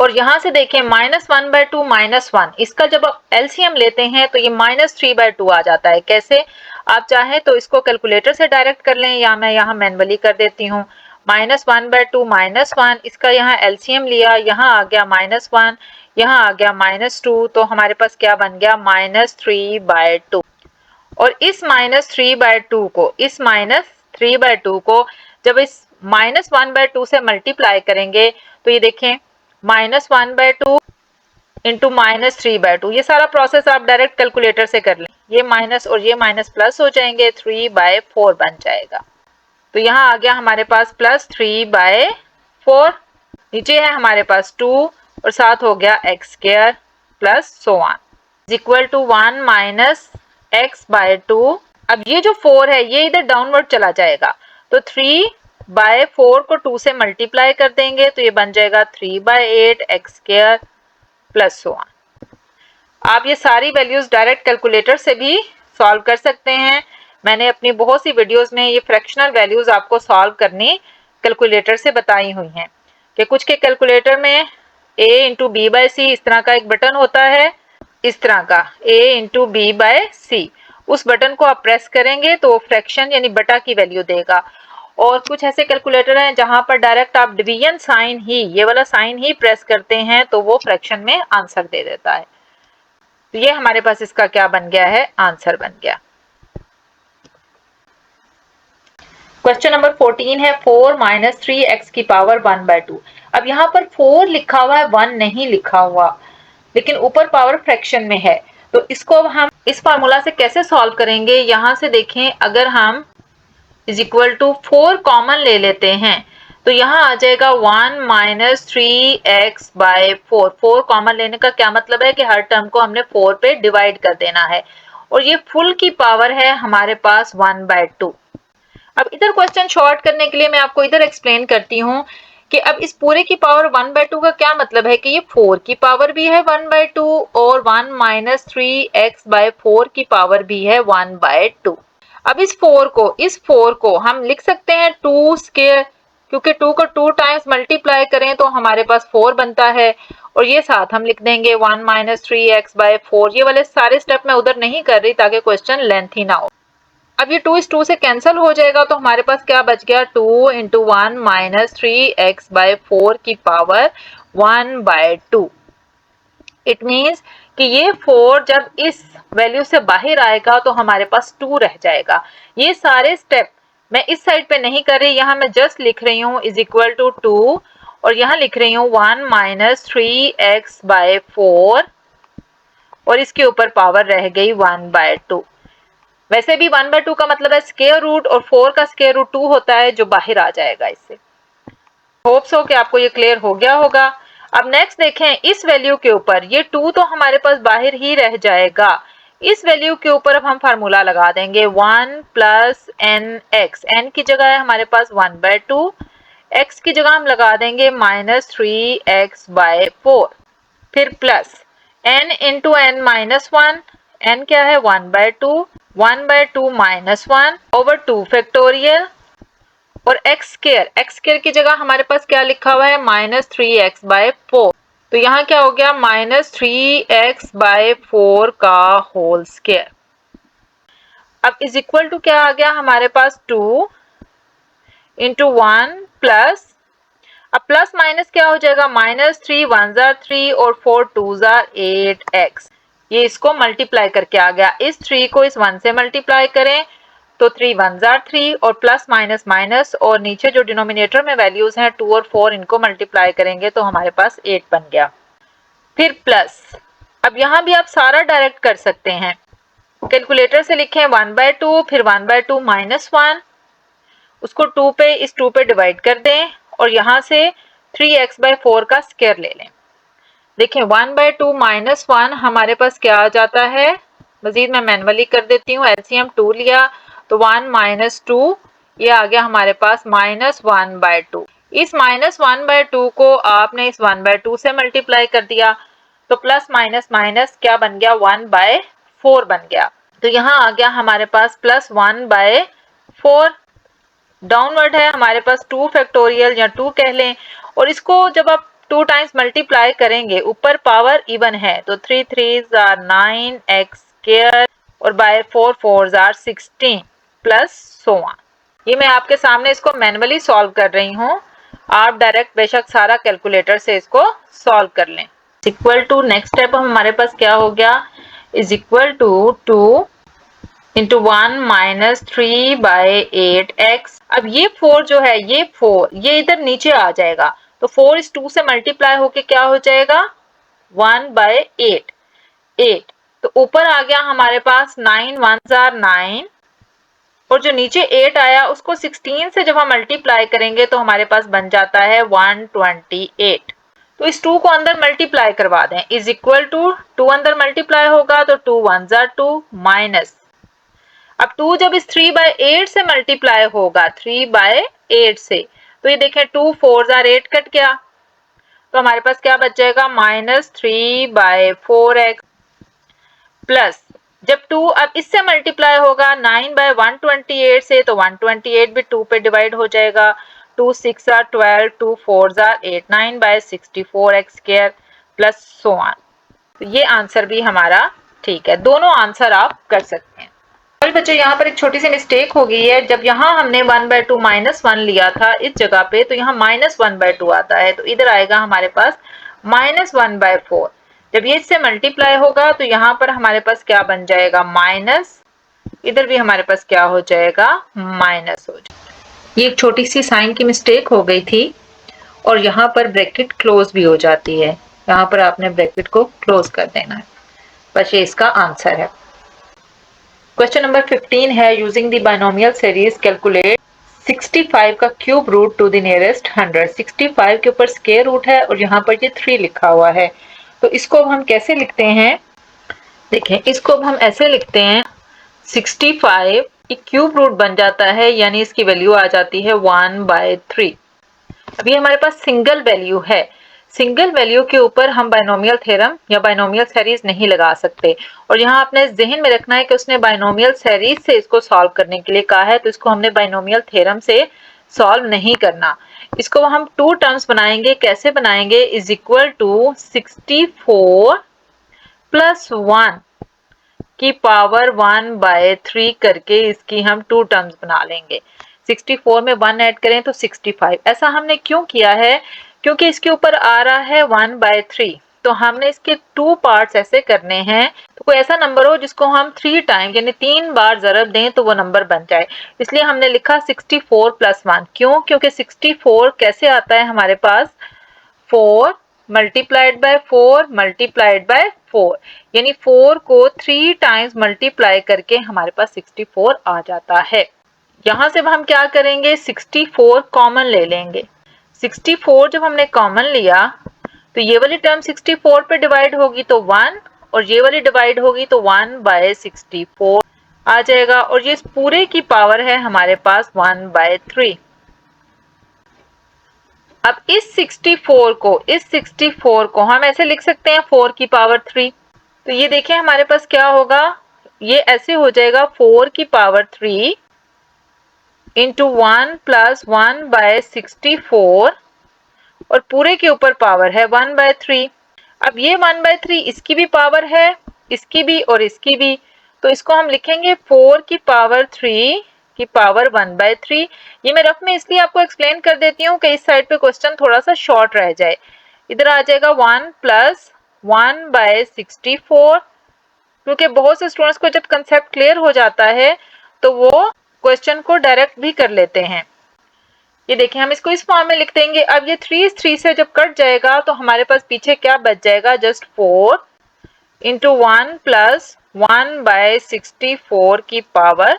और यहां से देखें -1/2 -1, इसका जब आप एलसीएम लेते हैं तो ये -3/2 आ जाता है। कैसे, आप चाहें तो इसको कैलकुलेटर से डायरेक्ट कर लें या मैं यहाँ मैन्युअली कर देती हूँ। -1/2 -1, इसका यहाँ एलसीएम लिया, यहाँ आ गया -1, यहाँ आ गया -2, तो हमारे पास क्या बन गया -3/2। और इस -3/2 को जब इस -1/2 से मल्टीप्लाई करेंगे तो ये देखें -1/2 इंटू -3/2, ये सारा प्रोसेस आप डायरेक्ट कैलकुलेटर से कर लें। ये माइनस और ये माइनस प्लस हो जाएंगे, 3/4 बन जाएगा। तो यहाँ आ गया हमारे पास प्लस 3/4, नीचे है हमारे पास 2 और साथ हो गया x² plus so on is equal to 1 minus x/2। अब ये जो 4 है ये इधर डाउनवर्ड चला जाएगा, तो 3/4 को 2 से मल्टीप्लाई कर देंगे तो ये बन जाएगा 3/8 x² प्लस सो ऑन। आप ये सारी वैल्यूज डायरेक्ट कैलकुलेटर से भी सॉल्व कर सकते हैं। मैंने अपनी बहुत सी वीडियोस में ये फ्रैक्शनल वैल्यूज आपको सॉल्व करनी कैलकुलेटर से बताई हुई हैं कि कुछ के कैलकुलेटर में a इंटू b/c इस तरह का एक बटन होता है, इस तरह का a इंटू b/c, उस बटन को आप प्रेस करेंगे तो फ्रैक्शन यानी बटा की वैल्यू देगा। और कुछ ऐसे कैलकुलेटर हैं जहां पर डायरेक्ट आप डिवीजन साइन ही, ये वाला साइन ही प्रेस करते हैं तो वो फ्रैक्शन में आंसर दे देता है। तो ये हमारे पास इसका क्या बन गया है, आंसर बन गया। क्वेश्चन नंबर 14 है 4 माइनस 3x की पावर 1/2। अब यहाँ पर 4 लिखा हुआ है, 1 नहीं लिखा हुआ, लेकिन ऊपर पावर फ्रैक्शन में है, तो इसको हम इस फार्मूला से कैसे सॉल्व करेंगे। यहाँ से देखें, अगर हम इज इक्वल टू 4 कॉमन ले लेते हैं तो यहाँ आ जाएगा 1 माइनस 3x/4। 4 कॉमन लेने का क्या मतलब है कि हर टर्म को हमने 4 पे डिवाइड कर देना है, और ये फुल की पावर है हमारे पास 1/2। अब इधर क्वेश्चन शॉर्ट करने के लिए मैं आपको इधर एक्सप्लेन करती हूँ कि अब इस पूरे की पावर 1/2 का क्या मतलब है कि ये 4 की पावर भी है 1/2 और 1 माइनस 3x/4 की पावर भी है 1/2। अब इस 4 को हम लिख सकते हैं 2 स्क्वायर, क्योंकि 2 को 2 टाइम्स मल्टीप्लाई करें तो हमारे पास 4 बनता है, और ये साथ हम लिख देंगे 1 माइनस 3x/4। ये वाले सारे स्टेप मैं उधर नहीं कर रही ताकि क्वेश्चन लेंथी ना हो। अब ये 2 इस 2 से कैंसिल हो जाएगा तो हमारे पास क्या बच गया 2 इंटू 1 माइनस 3x/4 की पावर 1/2। इट मीन्स कि ये 4 जब इस वैल्यू से बाहर आएगा तो हमारे पास 2 रह जाएगा। ये सारे स्टेप मैं इस साइड पे नहीं कर रही, यहाँ मैं जस्ट लिख रही हूँ इज इक्वल टू 2 और यहाँ लिख रही हूँ 1 माइनस 3x/4 और इसके ऊपर पावर रह गई 1/2। वैसे भी 1/2 का मतलब है स्क्वायर रूट, और 4 का स्क्वायर रूट 2 होता है जो बाहर आ जाएगा इससे। होप सो कि आपको ये क्लियर हो गया होगा। अब नेक्स्ट देखें, इस वैल्यू के ऊपर ये 2 तो हमारे पास बाहर ही रह जाएगा, इस वैल्यू के ऊपर अब हम फार्मूला लगा देंगे 1 प्लस nx, n की जगह है हमारे पास 1/2, x की जगह हम लगा देंगे माइनस 3x/4, फिर plus n into n minus 1, n क्या है 1/2, 1/2 माइनस 1 ओवर 2 फैक्टोरियल, और x स्क्वायर की जगह हमारे पास क्या लिखा हुआ है माइनस 3x/4, तो यहाँ क्या हो गया माइनस 3x/4 का होल स्क्वायर। अब इज इक्वल टू क्या आ गया हमारे पास 2 इंटू 1 प्लस, अब प्लस माइनस क्या हो जाएगा माइनस 3 1 जार 3 और 4 2 जार 8x, ये इसको मल्टीप्लाई करके आ गया। इस 3 को इस 1 से मल्टीप्लाई करें तो 3 1 जार 3 और प्लस माइनस माइनस और नीचे जो डिनोमिनेटर में वैल्यूज हैं 2 और 4 इनको मल्टीप्लाई करेंगे तो हमारे पास 8 बन गया। फिर प्लस, अब यहाँ भी आप सारा डायरेक्ट कर सकते हैं। कैलकुलेटर से लिखें 1/2 फिर 1/2 माइनस 1, उसको 2 पे इस 2 पे डिवाइड कर दें और यहाँ से 3x/4 का स्क्वायर ले लें। देखें 1/2 माइनस 1 हमारे पास क्या आ जाता है, मजीद मैं मैनुअली कर देती हूँ। एलसीएम 2 लिया तो 1 माइनस 2 ये आ गया हमारे पास -1/2। इस -1/2 को आपने इस 1/2 से मल्टीप्लाई कर दिया तो प्लस माइनस माइनस क्या बन गया, 1/4 बन गया। तो यहाँ आ गया हमारे पास प्लस 1/4। डाउनवर्ड है हमारे पास 2 फैक्टोरियल या 2 कह लें, और इसको जब आप 2 टाइम्स मल्टीप्लाई करेंगे ऊपर पावर इवन है तो 3 3s are 9 x square और by 4 4s are 16 plus so on. ये मैं आपके सामने इसको मैनुअली सॉल्व कर रही हूँ, आप डायरेक्ट बेशक सारा कैलकुलेटर से इसको सॉल्व कर लें। इक्वल टू नेक्स्ट स्टेप हमारे पास क्या हो गया, is equal to 2 into 1 minus 3/8x। अब ये 4 जो है ये 4 ये इधर नीचे आ जाएगा तो 4 इस 2 से मल्टीप्लाई होके क्या हो जाएगा 1/8। 8 तो ऊपर आ गया हमारे पास 9 1s are 9 और जो नीचे 8 आया उसको 16 से जब हम मल्टीप्लाई करेंगे तो हमारे पास बन जाता है 128। तो इस 2 को अंदर मल्टीप्लाई करवा दें, इज इक्वल टू 2 अंदर मल्टीप्लाई होगा तो 2 1s are 2 माइनस, अब 2 जब इस 3/8 से मल्टीप्लाई होगा 3/8 से तो ये देखें 2 4s are 8 कट गया तो हमारे पास क्या बच जाएगा -3/4x प्लस जब 2 अब इससे मल्टीप्लाई होगा 9/128 से तो 128 भी 2 पे डिवाइड हो जाएगा। 2 6 are 12 2 4s are 8 9/64x square plus so on. तो ये आंसर भी हमारा ठीक है, दोनों आंसर आप कर सकते हैं। बच्चों यहाँ पर एक छोटी सी मिस्टेक हो गई है, जब यहाँ हमने 1/2 -1 लिया था इस जगह पे तो यहाँ -1/2 आता है तो इधर आएगा हमारे पास -1/4। जब ये इससे मल्टीप्लाई होगा तो यहाँ पर हमारे पास क्या बन जाएगा माइनस, इधर भी हमारे पास क्या हो जाएगा माइनस हो जाएगा। ये एक छोटी सी साइन की मिस्टेक हो गई थी और यहाँ पर ब्रैकेट क्लोज भी हो जाती है, यहाँ पर आपने ब्रैकेट को क्लोज कर देना है। बस ये इसका आंसर है। क्वेश्चन नंबर 15 है, using the binomial series calculate 65 का cube root to the nearest 100। 65 के ऊपर स्क्वायर रूट है और यहाँ पर ये 3 लिखा हुआ है तो इसको अब हम कैसे लिखते हैं, देखें इसको अब हम ऐसे लिखते हैं 65 एक क्यूब रूट बन जाता है यानी इसकी वैल्यू आ जाती है 1/3। अब ये हमारे पास सिंगल वैल्यू है, सिंगल वैल्यू के ऊपर हम बाइनोमियल थ्योरम या बाइनोमियल सीरीज नहीं लगा सकते और यहाँ आपने जहन में रखना है कि उसने बाइनोमियल सीरीज से इसको सॉल्व करने के लिए कहा है तो इसको हमने बाइनोमियल थ्योरम से सॉल्व नहीं करना। इसको हम 2 टर्म्स बनाएंगे, कैसे बनाएंगे, इज इक्वल टू 64 प्लस 1 की पावर 1/3 करके इसकी हम 2 टर्म्स बना लेंगे। 64 में 1 ऐड करें तो 65। ऐसा हमने क्यों किया है, क्योंकि इसके ऊपर आ रहा है 1/3 तो हमने इसके 2 पार्ट्स ऐसे करने हैं तो कोई ऐसा नंबर हो जिसको हम 3 टाइम यानी 3 बार ज़रब दें तो वो नंबर बन जाए, इसलिए हमने लिखा 64 प्लस 1। क्यों, क्योंकि 64 कैसे आता है हमारे पास 4 मल्टीप्लाइड बाय 4 मल्टीप्लाइड बाय 4 यानी 4 को 3 टाइम्स मल्टीप्लाई करके हमारे पास 64 आ जाता है। यहाँ से हम क्या करेंगे 64 कॉमन ले लेंगे। 64 जब हमने कॉमन लिया तो ये वाली टर्म 64 पे डिवाइड होगी तो 1 और ये वाली डिवाइड होगी तो 1/64 आ जाएगा और ये इस पूरे की पावर है हमारे पास 1/3। अब इस 64 को हम ऐसे लिख सकते हैं 4 की पावर 3। तो ये देखें हमारे पास क्या होगा, ये ऐसे हो जाएगा 4 की पावर 3 इंटू 1 प्लस 1/64 और पूरे के ऊपर पावर है 1/3। अब ये 1/3 इसकी भी पावर है, इसकी भी और इसकी भी, तो इसको हम लिखेंगे 4 की पावर 3 की पावर 1/3। ये मैं रफ में इसलिए आपको एक्सप्लेन कर देती हूँ कि इस साइड पे क्वेश्चन थोड़ा सा शॉर्ट रह जाए। इधर आ जाएगा 1 प्लस 1/64, क्योंकि बहुत से स्टूडेंट्स को जब कंसेप्ट क्लियर हो जाता है तो वो क्वेश्चन को डायरेक्ट भी कर लेते हैं। ये देखिए हम इसको इस फॉर्म में लिख देंगे। अब ये 3 इस 3 से जब कट जाएगा तो हमारे पास पीछे क्या बच जाएगा, जस्ट 4 इंटू 1 प्लस 1/64 की पावर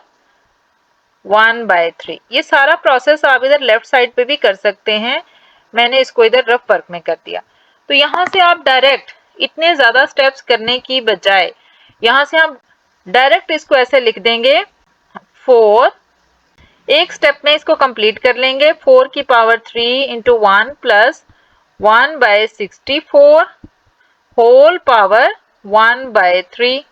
1/3। ये सारा प्रोसेस आप इधर लेफ्ट साइड पे भी कर सकते हैं, मैंने इसको इधर रफ वर्क में कर दिया। तो यहाँ से आप डायरेक्ट इतने ज्यादा स्टेप्स करने की बजाय यहाँ से हम डायरेक्ट इसको ऐसे लिख देंगे 4, एक स्टेप में इसको कंप्लीट कर लेंगे। 4 की power 3 into 1 plus 1/64 whole power 1/3।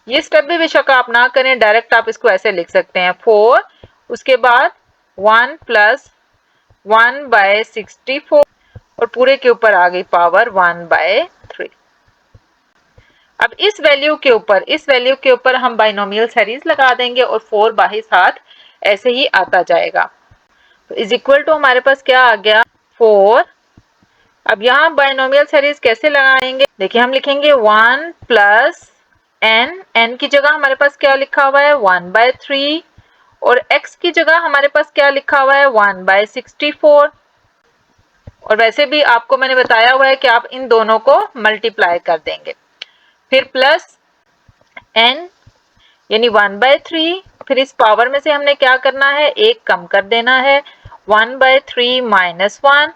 ये स्टेप भी बेशक आप ना करें, डायरेक्ट आप इसको ऐसे लिख सकते हैं 4, उसके बाद 1 प्लस 1/64 और पूरे के ऊपर आ गई पावर 1/3। अब इस वैल्यू के ऊपर हम बाइनोमियल सीरीज लगा देंगे और 4 बाही साथ ऐसे ही आता जाएगा। तो इज इक्वल टू हमारे पास क्या आ गया 4। अब यहाँ बाइनोमियल सीरीज कैसे लगाएंगे, देखिए हम लिखेंगे 1 प्लस n की जगह हमारे पास क्या लिखा हुआ है 1/3 और x की जगह हमारे पास क्या लिखा हुआ है 1/64। और वैसे भी आपको मैंने बताया हुआ है कि आप इन दोनों को मल्टीप्लाई कर देंगे। फिर प्लस n यानी 1/3, फिर इस पावर में से हमने क्या करना है, एक कम कर देना है 1/3 माइनस 1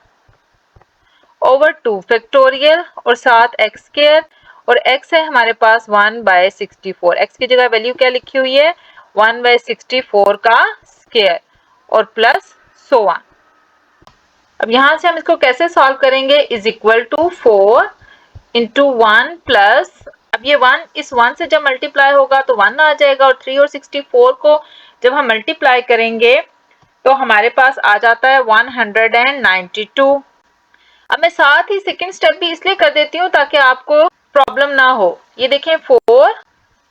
ओवर 2 फैक्टोरियल और साथ x स्क्वायर और x है हमारे पास 1/64। x की जगह वैल्यू क्या लिखी हुई है 1/64 का स्क्वायर और प्लस सो ऑन। अब यहां से हम इसको कैसे सॉल्व करेंगे, is equal to 4 into 1 plus, अब ये 1 इस 1 से जब मल्टीप्लाई होगा तो 1 आ जाएगा और 3 और 64 को जब हम मल्टीप्लाई करेंगे तो हमारे पास आ जाता है 192। अब मैं साथ ही सेकंड स्टेप भी इसलिए कर देती हूँ ताकि आपको प्रॉब्लम ना हो। ये देखें 4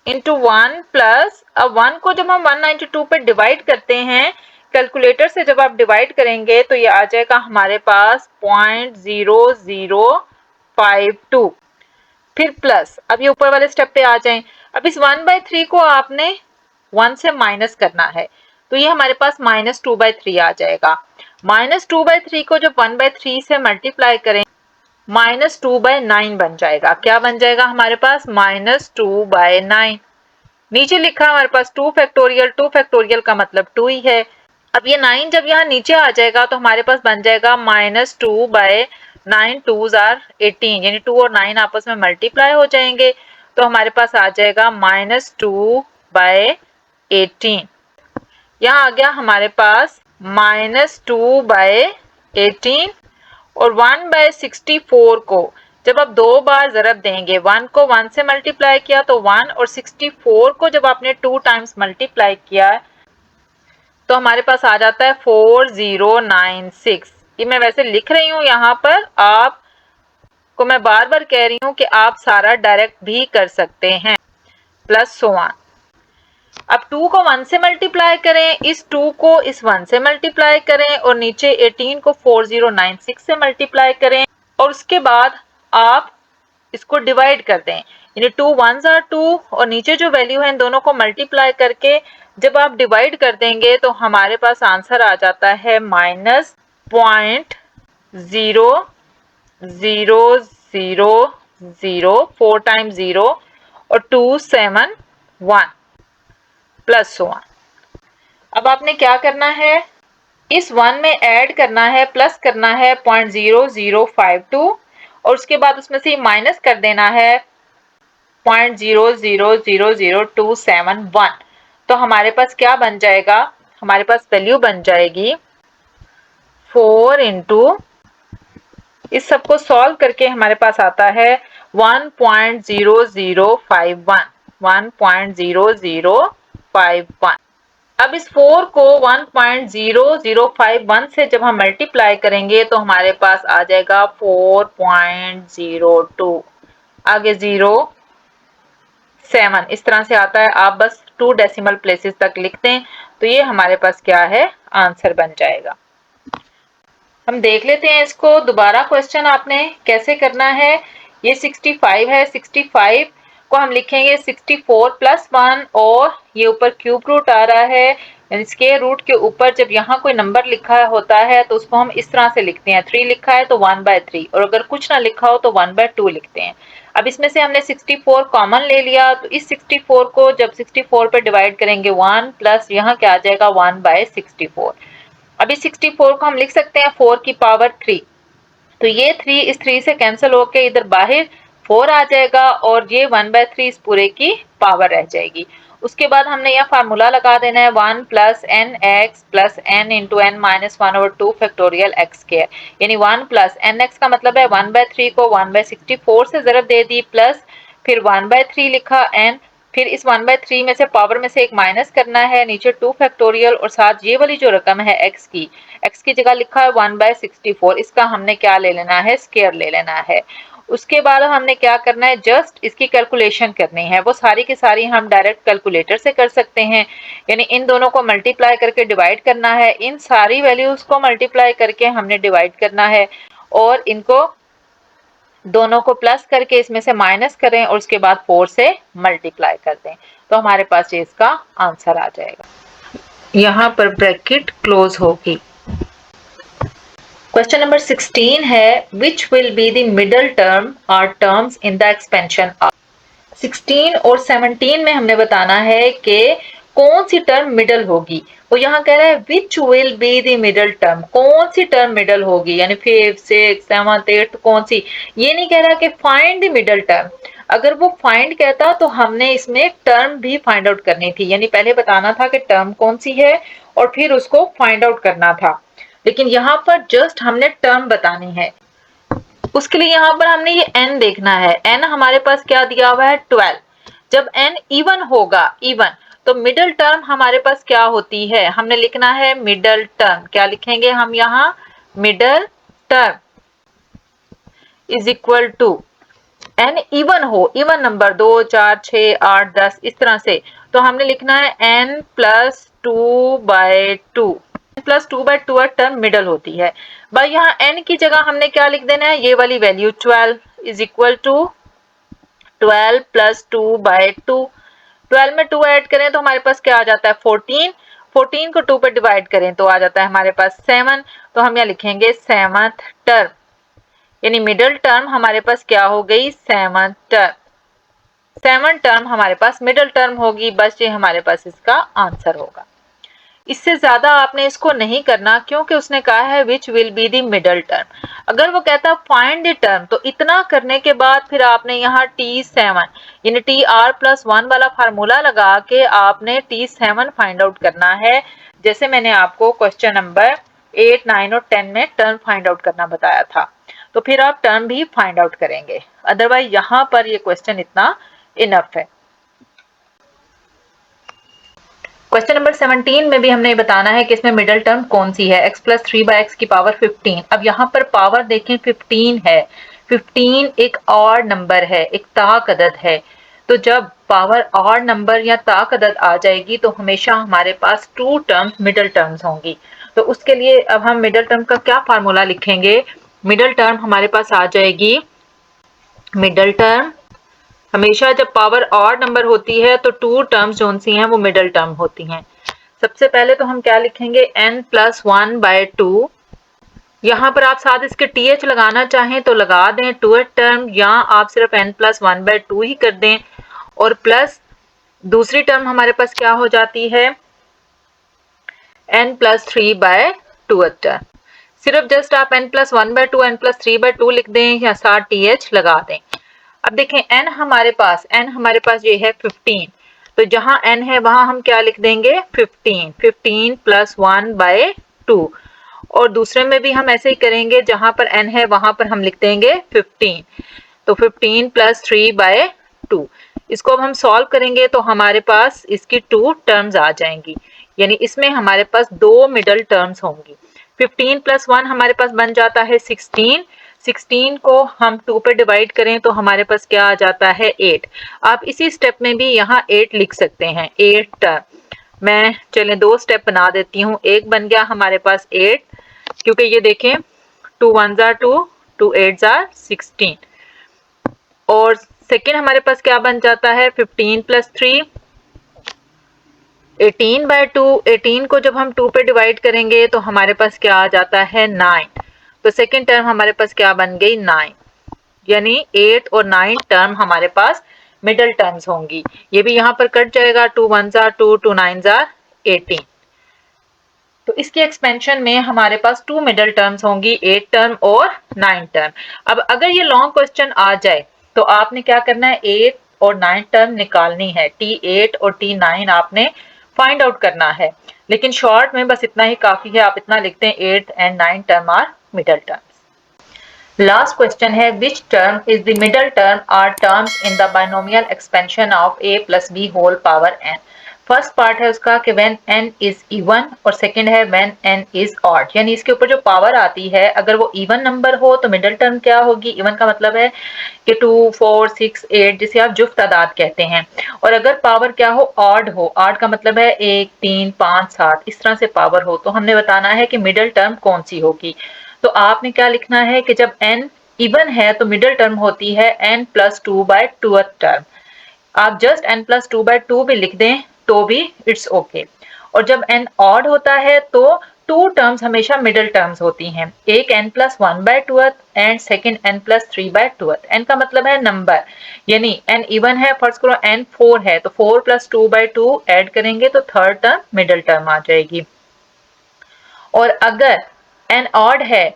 इंटू 1 प्लस, अब 1 को जब हम 192 पे डिवाइड करते हैं कैलकुलेटर से, जब आप डिवाइड करेंगे तो ये आ जाएगा हमारे पास 0.0052। फिर प्लस, अब ये ऊपर वाले स्टेप पे आ जाएं। अब इस 1/3 को आपने 1 से माइनस करना है तो ये हमारे पास -2/3 आ जाएगा। -2/3 को जब 1/3 से मल्टीप्लाई करें -2/9 बन जाएगा। क्या बन जाएगा हमारे पास -2/9। नीचे लिखा हमारे पास 2 फैक्टोरियल, 2 फैक्टोरियल का मतलब 2 ही है। अब ये 9 जब यहाँ नीचे आ जाएगा तो हमारे पास बन जाएगा -2/9 2s are 18, यानी 2 और 9 आपस में मल्टीप्लाई हो जाएंगे तो हमारे पास आ जाएगा -2/18। यहाँ आ गया हमारे पास -2/18 और 1/64 को जब आप 2 बार ज़रब देंगे, 1 को 1 से मल्टीप्लाई किया तो 1 और 64 को जब आपने 2 टाइम्स मल्टीप्लाई किया तो हमारे पास आ जाता है 4096। ये मैं वैसे लिख रही हूँ यहाँ पर, आपको मैं बार बार कह रही हूँ कि आप सारा डायरेक्ट भी कर सकते हैं, प्लस सो ऑन। अब 2 को 1 से मल्टीप्लाई करें, इस 2 को इस 1 से मल्टीप्लाई करें और नीचे 18 को 4096 से मल्टीप्लाई करें और उसके बाद आप इसको डिवाइड कर दें, यानी 2 1s are 2 और नीचे जो वैल्यू है इन दोनों को मल्टीप्लाई करके जब आप डिवाइड कर देंगे तो हमारे पास आंसर आ जाता है -0.0000, 4 टाइम्स 0 और 271 प्लस सो ऑन। अब आपने क्या करना है, इस 1 में ऐड करना है, प्लस करना है 0.0052 और उसके बाद उसमें से माइनस कर देना है 0.0000271। तो हमारे पास क्या बन जाएगा, हमारे पास वैल्यू बन जाएगी 4 इंटू, इस सबको सॉल्व करके हमारे पास आता है 1.0051। अब इस 4 को 1.0051 से जब हम मल्टीप्लाई करेंगे तो हमारे पास आ जाएगा 4.02, आगे 07 इस तरह से आता है। आप बस 2 डेसिमल प्लेसेस तक लिख दें तो ये हमारे पास क्या है, आंसर बन जाएगा। हम देख लेते हैं इसको दोबारा, क्वेश्चन आपने कैसे करना है। ये 65 है, 65 को हम लिखेंगे 64 प्लस 1 और ये ऊपर क्यूब रूट आ रहा है, स्क्वायर रूट के ऊपर जब यहाँ कोई नंबर लिखा होता है तो उसको हम इस तरह से लिखते हैं, 3 लिखा है तो 1/3 और अगर कुछ ना लिखा हो तो 1/2 लिखते हैं। अब इसमें से हमने 64 कॉमन ले लिया तो इस 64 को जब 64 पे डिवाइड करेंगे 1 प्लस यहाँ क्या आ जाएगा 1/64। अब इस 64 को हम लिख सकते हैं 4 की पावर 3, तो ये 3 इस 3 से कैंसिल होके इधर बाहर 4 आ जाएगा और ये 1/3 इस पूरे की पावर रह जाएगी। उसके बाद हमने यह फार्मूला लगा देना है 1 plus N x plus N into N minus 1/2 factorial x square, यानी 1 प्लस एन एक्स का मतलब है 1/3 को 1/64 से ज़रब दे दी प्लस फिर 1/3 लिखा एन, फिर इस 1/3 में से पावर में से एक माइनस करना है, नीचे 2 फैक्टोरियल और साथ ये वाली जो रकम है x की जगह लिखा है 1/64, इसका हमने क्या ले लेना है स्क्वायर ले लेना है। उसके बाद हमने क्या करना है जस्ट इसकी कैलकुलेशन करनी है, वो सारी की सारी हम डायरेक्ट कैलकुलेटर से कर सकते हैं, यानी इन दोनों को मल्टीप्लाई करके डिवाइड करना है, इन सारी वैल्यूज को मल्टीप्लाई करके हमने डिवाइड करना है और इनको दोनों को प्लस करके इसमें से माइनस करें और उसके बाद 4 से मल्टीप्लाई कर दें, तो हमारे पास ये इसका आंसर आ जाएगा। यहाँ पर ब्रैकेट क्लोज होगी। क्वेश्चन नंबर 16 है which will be the middle term और terms in the expansion of. 16 और 17 में हमने बताना है कि कौन सी टर्म मिडल होगी। वो यहाँ कह रहा है which will be the middle term, कौन सी टर्म मिडल होगी, यानी 5, 6, 7, 8 कौन सी। ये नहीं कह रहा कि फाइंड द मिडल टर्म, अगर वो फाइंड कहता तो हमने इसमें टर्म भी फाइंड आउट करनी थी, यानी पहले बताना था कि टर्म कौन सी है और फिर उसको फाइंड आउट करना था, लेकिन यहाँ पर जस्ट हमने टर्म बतानी है। उसके लिए यहाँ पर हमने ये n देखना है, n हमारे पास क्या दिया हुआ है 12, जब n इवन होगा इवन तो मिडल टर्म हमारे पास क्या होती है, हमने लिखना है मिडल टर्म, क्या लिखेंगे हम यहाँ middle term is equal to n even हो, इवन नंबर 2, 4, 6, 8, 10 इस तरह से, तो हमने लिखना है n plus 2/2, plus 2/2 term middle होती है। भाई यहाँ n की जगह हमने क्या लिख देना है ये वाली value 12 is equal to 12 plus 2/2, 12 में 2 ऐड करें तो हमारे पास क्या आ जाता है 14, 14 को 2 पे डिवाइड करें तो आ जाता है हमारे पास 7, तो हम यहाँ लिखेंगे 7th टर्म, यानी मिडल टर्म हमारे पास क्या हो गई 7th टर्म, 7 टर्म हमारे पास मिडल टर्म होगी, बस ये हमारे पास इसका आंसर होगा। इससे ज्यादा आपने इसको नहीं करना क्योंकि उसने कहा है which will be the middle term. अगर वो कहता फाइंड द टर्म तो इतना करने के बाद फिर आपने यहाँ T7 यानी TR+1 वाला फार्मूला लगा के आपने T7 फाइंड आउट करना है, जैसे मैंने आपको क्वेश्चन नंबर 8, 9 और 10 में टर्म फाइंड आउट करना बताया था, तो फिर आप टर्म भी फाइंड आउट करेंगे, अदरवाइज यहाँ पर ये क्वेश्चन इतना इनफ है। क्वेश्चन नंबर 17 में भी हमने बताना है कि इसमें मिडल टर्म कौन सी है, x प्लस 3/x की पावर 15। अब यहाँ पर पावर देखें 15 है, 15 एक ऑड नंबर है, एक ताक अदद है, तो जब पावर ऑड नंबर या ताक अदद आ जाएगी तो हमेशा हमारे पास 2 टर्म्स मिडल टर्म्स होंगी। तो उसके लिए अब हम मिडल टर्म का क्या फार्मूला लिखेंगे, मिडल टर्म हमारे पास आ जाएगी, मिडल टर्म हमेशा जब पावर ऑड नंबर होती है तो 2 टर्म्स जो सी हैं वो मिडल टर्म होती हैं। सबसे पहले तो हम क्या लिखेंगे n+1/2, यहाँ पर आप साथ इसके th लगाना चाहें तो लगा दें 2th टर्म, या आप सिर्फ n+1/2 ही कर दें, और प्लस दूसरी टर्म हमारे पास क्या हो जाती है n+3/2 टर्म, सिर्फ जस्ट आप n+1/2 n+3/2 लिख दें या साथ th लगा दें। अब देखें n हमारे पास ये है 15, तो जहां n है वहां हम क्या लिख देंगे 15, 15 + 1/2, और दूसरे में भी हम ऐसे ही करेंगे, जहां पर n है वहां पर हम लिख देंगे 15, तो 15 + 3/2। इसको अब हम सॉल्व करेंगे तो हमारे पास इसकी 2 टर्म्स आ जाएंगी, यानी इसमें हमारे पास 2 मिडल टर्म्स होंगी। 15 + 1 हमारे पास बन जाता है 16, 16 को हम 2 पे डिवाइड करें तो हमारे पास क्या आ जाता है 8। आप इसी स्टेप में भी यहाँ 8 लिख सकते हैं, 8 टर्म। मैं चलें 2 स्टेप बना देती हूँ, एक बन गया हमारे पास 8, क्योंकि ये देखें 2 1s are 2, 2 8s are 16, और सेकेंड हमारे पास क्या बन जाता है 15 प्लस 3 18/2। 18 को जब हम 2 पे डिवाइड करेंगे तो हमारे पास क्या आ जाता है 9। तो सेकेंड टर्म हमारे पास क्या बन गई 9, यानी 8 और 9 टर्म हमारे पास मिडल टर्म्स होंगी। ये भी यहाँ पर कट जाएगा, 2 1s are 2, 2 9s are 18। तो इसके एक्सपेंशन में हमारे पास 2 मिडल टर्म्स होंगी, 8 टर्म और 9 टर्म। अब अगर ये लॉन्ग क्वेश्चन आ जाए तो आपने क्या करना है, 8 और 9 टर्म निकालनी है, T8 और T9 आपने फाइंड आउट करना है। लेकिन शॉर्ट में बस इतना ही काफी है, आप इतना लिखते हैं 8 and 9 term are middle terms. Last question है, which term is the middle term or terms in the binomial expansion of a plus b whole power n। First part है उसका कि व्हेन n इज इवन, और second है when n is odd, यानी इसके ऊपर जो पावर आती है अगर वो इवन नंबर हो तो मिडल टर्म क्या होगी। इवन का मतलब है कि 2 4 6 8, जिसे आप जुफ्त तादाद कहते हैं। और अगर पावर क्या हो, ऑड हो, ऑड का मतलब है 1 3 5 7, इस तरह से पावर हो, तो हमने बताना है कि मिडल टर्म कौन सी होगी। तो आपने क्या लिखना है कि जब n इवन है तो मिडल टर्म होती है n प्लस 2/2 टर्म। आप जस्ट n प्लस 2/2 भी लिख दें तो भी इट्स ओके। और जब n ऑड होता है तो 2 टर्म्स हमेशा मिडल टर्म्स होती हैं, एक n plus 1/2 and second n plus 3/2। n का मतलब है नंबर, यानी n इवन है, फर्स्ट करो n 4 है तो 4 प्लस 2/2 ऐड करेंगे तो थर्ड टर्म मिडल टर्म आ जाएगी। और अगर n ऑड है,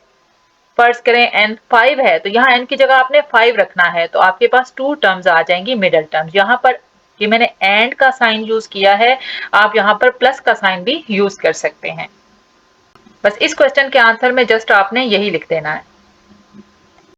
फर्ज करें n 5 है, तो यहाँ n की जगह आपने 5 रखना है, तो आपके पास 2 टर्म्स आ जाएंगी मिडल टर्म्स। यहाँ पर ये मैंने एंड का साइन यूज किया है, आप यहाँ पर प्लस का साइन भी यूज कर सकते हैं। बस इस क्वेश्चन के आंसर में जस्ट आपने यही लिख देना है।